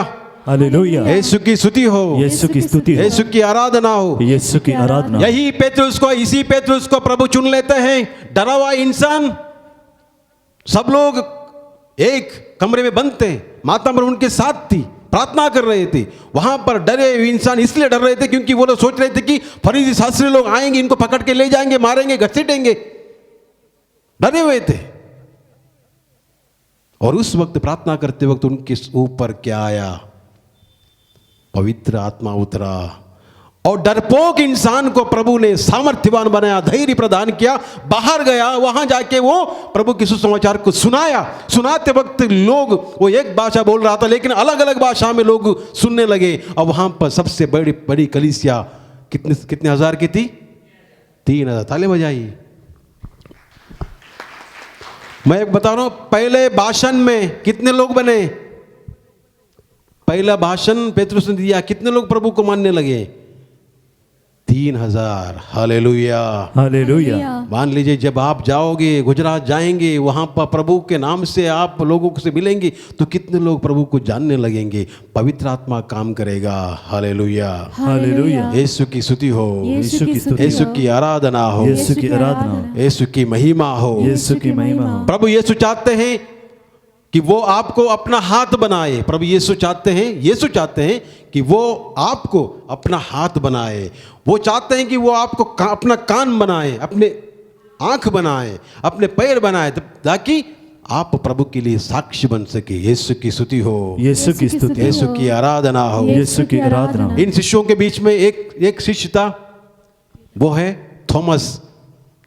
हालेलुया, यीशु की स्तुति हो, यीशु की स्तुति हो, यीशु की आराधना हो। यीशु की आराधना। यही पेतरुस को, इसी पेतरुस को प्रभु चुन लेते हैं। डरा हुआ इंसान, सब लोग एक कमरे में बंद थे, माता पर उनके साथ थी, प्रार्थना कर रहे थे। वहां पर डरे हुए इंसान इसलिए डर रहे थे क्योंकि वो लोग सोच रहे थे कि फरीसी शास्त्री लोग आएंगे, इनको पकड़ के ले जाएंगे, मारेंगे, घसीटेंगे। डरे हुए थे। और उस वक्त प्रार्थना करते वक्त उनके ऊपर क्या आया? पवित्र आत्मा उतरा और डरपोक इंसान को प्रभु ने सामर्थ्यवान बनाया, धैर्य प्रदान किया, बाहर गया, वहां जाके वो प्रभु के सुसमाचार को सुनाया। सुनाते वक्त लोग, वो एक भाषा बोल रहा था लेकिन अलग अलग भाषा में लोग सुनने लगे। और वहां पर सबसे बड़ी बड़ी कलीसिया कितने हजार की थी? 3,000। ताली बजाइए। मैं एक बता रहा हूं, पहले भाषण में कितने लोग बने? पहला भाषण पेतरुस ने दिया, कितने लोग प्रभु को मानने लगे? 3,000। Hallelujah, hallelujah. मान लीजिए जब आप जाओगे, गुजरात जाएंगे, वहां पर प्रभु के नाम से आप लोगों से मिलेंगे तो कितने लोग प्रभु को जानने लगेंगे। पवित्र आत्मा काम करेगा। Hallelujah, hallelujah. यीशु की स्तुति हो, यीशु की स्तुति यीशु की आराधना हो, यीशु की आराधना, यीशु की महिमा हो। यीशु की महिमा हो। प्रभु यीशु चाहते हैं कि वो आपको अपना हाथ बनाए। प्रभु यीशु चाहते हैं कि वो आपको अपना हाथ बनाए। वो चाहते हैं कि वो आपको अपना कान बनाए, अपने आंख बनाए, अपने पैर बनाए, ताकि आप प्रभु के लिए साक्षी बन सके। यीशु की स्तुति हो, यीशु की स्तुति, यीशु की आराधना हो। यीशु की आराधना। इन शिष्यों के बीच में एक शिष्य था, वो है थॉमस।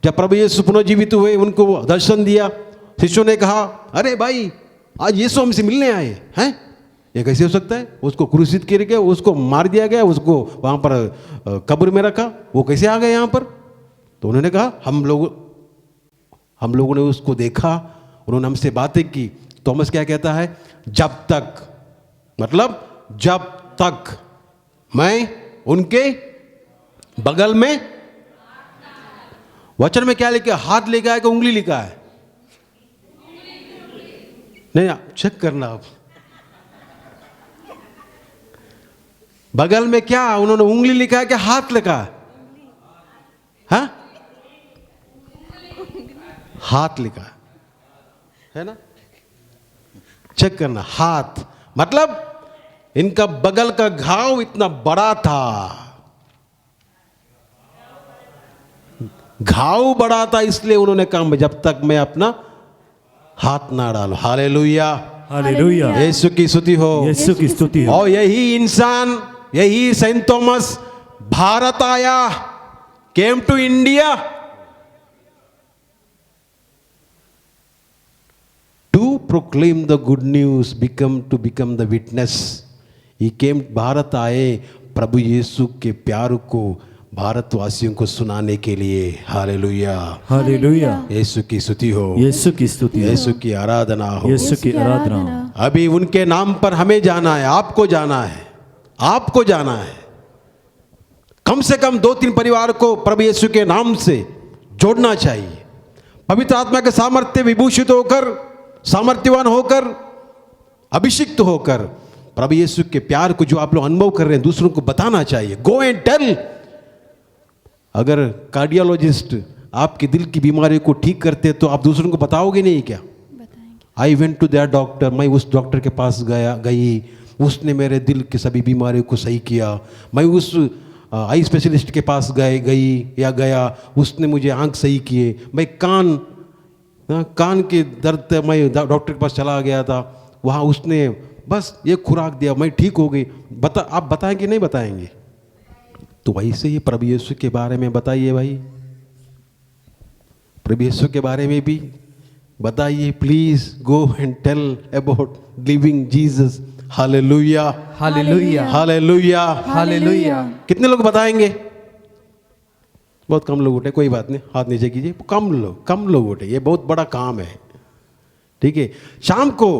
जब प्रभु यीशु पुनर्जीवित हुए, उनको दर्शन दिया, शिष्यों ने कहा, अरे भाई, आज यीशु हमसे मिलने आए हैं, ये कैसे हो सकता है? उसको क्रूसित किया गया, उसको मार दिया गया, उसको वहां पर कब्र में रखा, वो कैसे आ गए यहाँ पर? तो उन्होंने कहा, हम लोगों ने उसको देखा, उन्होंने हमसे बातें की। थॉमस क्या कहता है? जब तक, मतलब जब तक मैं उनके बगल में, वचन में क्या लिखा? हाथ लिखा है कि उंगली लिखा है? नहीं, चेक करना आप। बगल में क्या उन्होंने उंगली लिखा है कि हाथ लिखा है? हाँ, हाथ लिखा है ना? चेक करना। हाथ मतलब इनका बगल का घाव इतना बड़ा था, घाव बड़ा था, इसलिए उन्होंने कहा जब तक मैं अपना हाथ ना डालो। Hallelujah, hallelujah. यीशु की स्तुति हो, यीशु की स्तुति हो। और यही इंसान, यही सेंट थॉमस भारत आया, came to India to proclaim the good news, to become the witness. He came, Bharat आए प्रभु यीशु के प्यार को भारतवासियों को सुनाने के लिए। Hallelujah, hallelujah. यीशु की स्तुति हो, यीशु की स्तुति हो, यीशु की आराधना हो। यीशु की आराधना हो। अभी उनके नाम पर हमें जाना है, आपको जाना है, आपको जाना है। कम से कम 2-3 परिवार को प्रभु यीशु के नाम से जोड़ना चाहिए। पवित्र आत्मा के सामर्थ्य विभूषित होकर, सामर्थ्यवान होकर, अभिषिक्त होकर प्रभु यीशु के प्यार को जो आप लोग अनुभव कर रहे हैं दूसरों को बताना चाहिए। Go and tell. अगर कार्डियोलॉजिस्ट आपके दिल की बीमारी को ठीक करते तो आप दूसरों को बताओगे नहीं क्या? I went to that doctor, मैं उस डॉक्टर के पास गई, उसने मेरे दिल की सभी बीमारियों को सही किया। मैं उस आई स्पेशलिस्ट के पास गया, उसने मुझे आंख सही किए। मैं कान के दर्द से मैं डॉक्टर के पास चला गया था, वहाँ उसने बस ये खुराक दिया, मैं ठीक हो गई। आप बताएंगे नहीं बताएंगे? तो वैसे ही प्रभु यीशु के बारे में बताइए भाई, प्रभु यीशु के बारे में भी बताइए। Please go and tell about living Jesus. Hallelujah, hallelujah, hallelujah, hallelujah. कितने लोग बताएंगे? बहुत कम लोग उठे, कोई बात नहीं, हाथ नीचे कीजिए। कम लोग उठे, ये बहुत बड़ा काम है, ठीक है। शाम को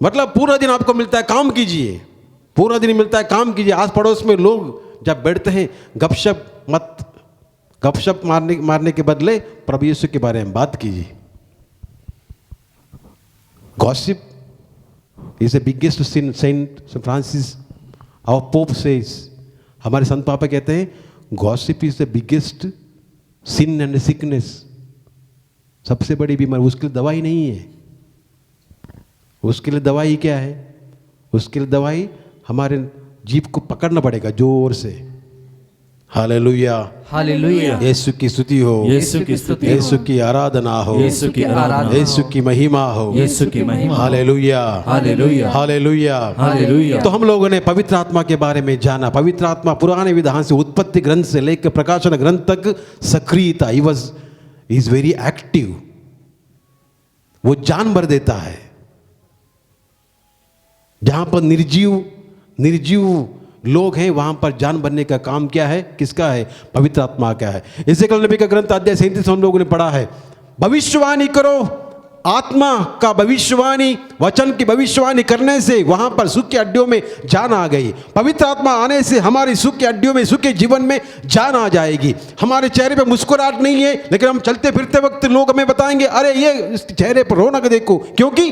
मतलब पूरा दिन आपको मिलता है, काम कीजिए, पूरा दिन मिलता है, काम कीजिए। आस पड़ोस में लोग जब बैठते हैं, गपशप मारने के बदले प्रभु यीशु के बारे में बात कीजिए। Gossip is the biggest sin. Saint Francis our pope says, हमारे संत पापा कहते हैं gossip is the biggest sin and sickness. सबसे बड़ी बीमारी. उसके लिए दवाई नहीं है. उसके लिए दवाई क्या है? उसके लिए दवाई हमारे जीभ को पकड़ना पड़ेगा जोर से. हालेलुया, हालेलुया, यीशु की स्तुति हो, यीशु की स्तुति हो, यीशु की आराधना हो, यीशु की आराधना, यीशु की महिमा हो, यीशु की महिमा. Hallelujah, hallelujah, hallelujah, hallelujah. तो हम लोगों ने पवित्र आत्मा के बारे में जाना. पवित्र आत्मा पुराने विधान से, उत्पत्ति ग्रंथ से लेकर प्रकाशन ग्रंथ तक सक्रिय था. He was is very active. वो जान भर देता है. जहां पर निर्जीव लोग हैं वहां पर जान बनने का काम क्या है? किसका है? पवित्र आत्मा का है. एजेकियल नबी का ग्रंथ अध्याय 37 हम लोगों ने पढ़ा है. भविष्यवाणी करो. आत्मा का भविष्यवाणी, वचन की भविष्यवाणी करने से वहां पर सुख की हड्डियों में जान आ गई. पवित्र आत्मा आने से हमारी सुख की हड्डियों में, सुख के जीवन में जान आ जाएगी. हमारे चेहरे पे मुस्कुराहट नहीं है, लेकिन हम चलते फिरते वक्त लोग हमें बताएंगे अरे ये इस चेहरे पर रौनक देखो, क्योंकि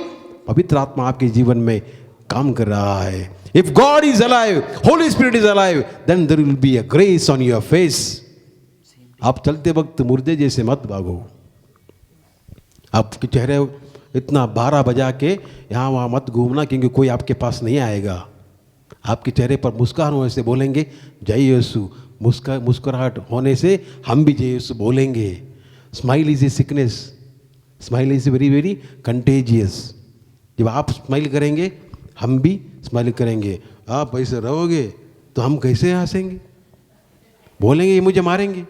पवित्र आत्मा आपके जीवन में काम कर रहा है. If God is alive, Holy Spirit is alive, then there will be a grace on your face. आप चलते वक्त मुर्दे जैसे मत भागो. आपके चेहरे इतना 12 बजा के यहाँ वहाँ मत घूमना, क्योंकि कोई आपके पास नहीं आएगा. आपके चेहरे पर मुस्कान होने से बोलेंगे जय यीशु. मुस्कुराहट होने से हम भी जय यीशु बोलेंगे. Smile is a sickness. Smile is very very contagious. जब आप स्माइल करेंगे हम भी स्माइल करेंगे. आप ऐसे रहोगे तो हम कैसे हंसेंगे? बोलेंगे ये मुझे मारेंगे.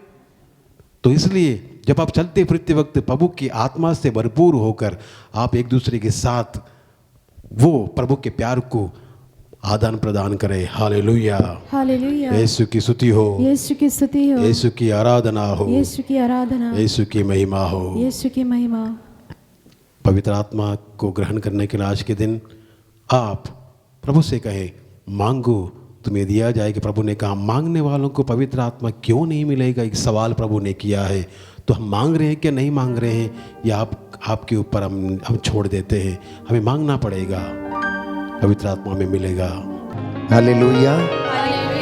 तो इसलिए जब आप चलते फिरते वक्त प्रभु की आत्मा से भरपूर होकर आप एक दूसरे के साथ वो प्रभु के प्यार को आदान प्रदान करें. Hallelujah, hallelujah. यीशु की स्तुति हो, यीशु की स्तुति हो, यीशु की आराधना हो, यीशु की आराधना, यीशु की महिमा हो. यीशु की महिमा. पवित्र आत्मा को ग्रहण करने के आज के दिन आप प्रभु से कहें मांगो तुम्हें दिया जाएगा. प्रभु ने कहा मांगने वालों को पवित्र आत्मा क्यों नहीं मिलेगा? एक सवाल प्रभु ने किया है. तो हम मांग रहे हैं क्या नहीं मांग रहे हैं, या आपके ऊपर हम छोड़ देते हैं? हमें मांगना पड़ेगा, पवित्र आत्मा में मिलेगा. Hallelujah,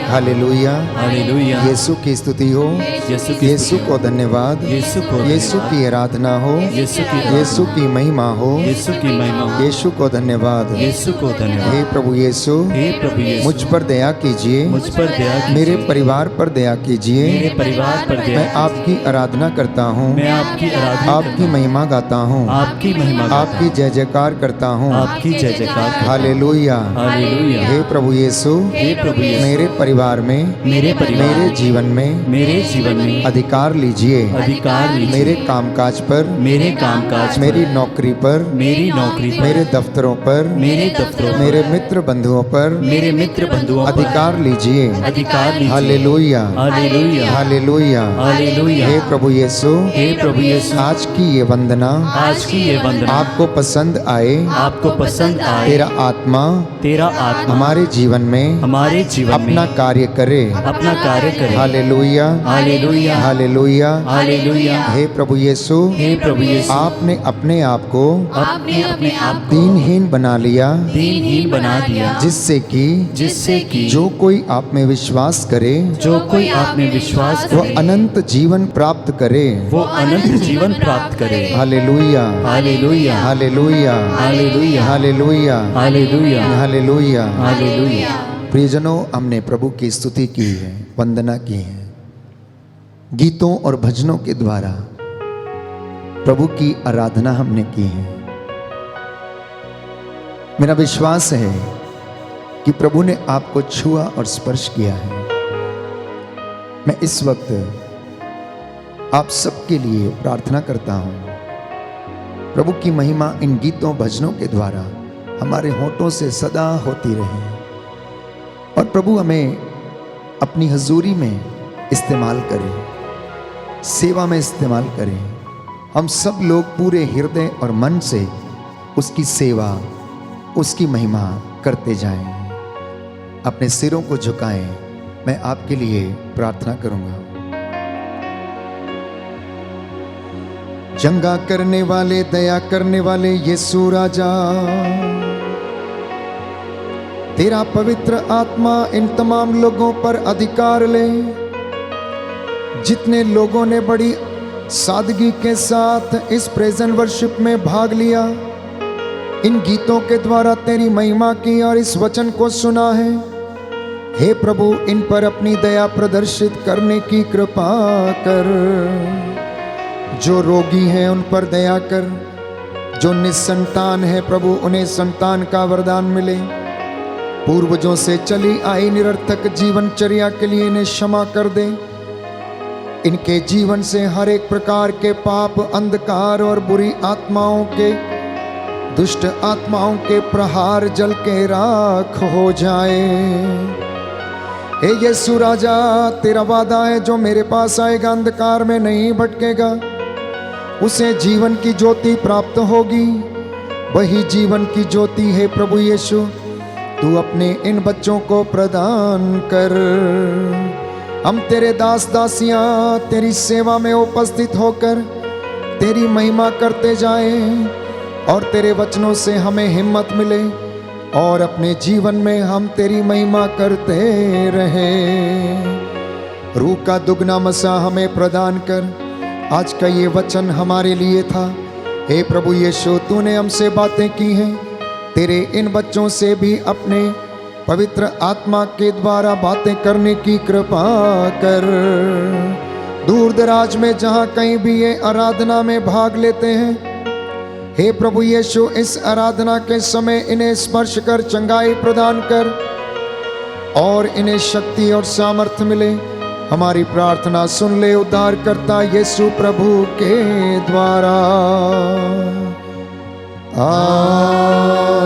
hallelujah, hallelujah. यीशु की स्तुति हो, यीशु की यीशु को धन्यवाद, यीशु को यीशु की आराधना हो, यीशु की यीशु की महिमा हो, यीशु की महिमा, यीशु को धन्यवाद. यीशु को धन्यवाद. हे प्रभु यीशु, हे प्रभु यीशु, मुझ पर दया कीजिए, मुझ पर दया कीजिए. मेरे परिवार पर दया कीजिए. मेरे परिवार पर दया. मैं आपकी आराधना करता हूँ, मैं आपकी आराधना आपकी महिमा गाता हूँ, आपकी महिमा, आपकी जय जयकार करता हूँ. आपकी जय जयकार. हालेलुया. हालेलुया. हे प्रभु यीशु, हे प्रभु यीशु, मेरे परिवार में, मेरे परिवार, मेरे जीवन में मेरे जीवन में अधिकार लीजिए. अधिकार लीजिए. मेरे कामकाज पर, मेरे कामकाज, मेरी नौकरी पर, मेरी नौकरी पर, मेरे दफ्तरों पर, मेरे दफ्तरों, मेरे मित्र बंधुओं पर मेरे मित्र बंधुओं पर अधिकार लीजिए. अधिकार लीजिए. Hallelujah, hallelujah, hallelujah. हालेलुया. हे प्रभु यीशु, हे प्रभु यीशु, आज की ये वंदना आज की ये वंदना आपको पसंद आए. आपको पसंद आए. तेरा आत्मा तेरा आत्मा हमारे जीवन में हमारे जीवन अपना में कार्य करे. अपना कार्य करे. Hallelujah, hallelujah, hallelujah. हालेलुया. हे प्रभु यीशु, हे प्रभु यीशु, आपने अपने आप को आपने अपने आप को दीनहीन बना लिया, दीनहीन बना दिया, जिससे कि जो कोई आप में विश्वास करे कोई आप में विश्वास वो करे अनंत जीवन प्राप्त करे. वो अनंत जीवन प्राप्त करे. Hallelujah, hallelujah, hallelujah, hallelujah, hallelujah, hallelujah, hallelujah. Hallelujah. प्रियजनों, हमने प्रभु की स्तुति की है, वंदना की है. गीतों और भजनों के द्वारा प्रभु की आराधना हमने की है. मेरा विश्वास है कि प्रभु ने आपको छुआ और स्पर्श किया है. मैं इस वक्त आप सबके लिए प्रार्थना करता हूं. प्रभु की महिमा इन गीतों भजनों के द्वारा हमारे होठों से सदा होती रहे, और प्रभु हमें अपनी हजूरी में इस्तेमाल करें, सेवा में इस्तेमाल करें. हम सब लोग पूरे हृदय और मन से उसकी सेवा, उसकी महिमा करते जाएं. अपने सिरों को झुकाएं. मैं आपके लिए प्रार्थना करूंगा. चंगा करने वाले, दया करने वाले यीशु राजा, तेरा पवित्र आत्मा इन तमाम लोगों पर अधिकार ले। जितने लोगों ने बड़ी सादगी के साथ इस प्रेजेंट वर्शिप में भाग लिया, इन गीतों के द्वारा तेरी महिमा की और इस वचन को सुना है, हे प्रभु इन पर अपनी दया प्रदर्शित करने की कृपा कर। जो रोगी हैं उन पर दया कर, जो निसंतान है प्रभु उन्हें संतान का वरदान मिले। पूर्वजों से चली आई निरर्थक जीवनचर्या के लिए इन्हें क्षमा कर दे। इनके जीवन से हर एक प्रकार के पाप, अंधकार और बुरी आत्माओं के, दुष्ट आत्माओं के प्रहार जल के राख हो जाए। हे यीशु राजा, तेरा वादा है जो मेरे पास आएगा अंधकार में नहीं भटकेगा, उसे जीवन की ज्योति प्राप्त होगी। वही जीवन की ज्योति है प्रभु यीशु, तू अपने इन बच्चों को प्रदान कर। हम तेरे दास दासियां तेरी सेवा में उपस्थित होकर तेरी महिमा करते जाएं और तेरे वचनों से हमें हिम्मत मिले और अपने जीवन में हम तेरी महिमा करते रहें। रूह का दुगना मसा हमें प्रदान कर। आज का ये वचन हमारे लिए था। हे प्रभु यीशु, तूने हमसे बातें की हैं, तेरे इन बच्चों से भी अपने पवित्र आत्मा के द्वारा बातें करने की कृपा कर। दूर दराज में जहाँ कहीं भी ये आराधना में भाग लेते हैं, हे प्रभु यीशु इस आराधना के समय इन्हें स्पर्श कर चंगाई प्रदान कर और इन्हें शक्ति और सामर्थ्य मिले। हमारी प्रार्थना सुन ले उद्धारकर्ता यीशु प्रभु के द्वारा। आमीन।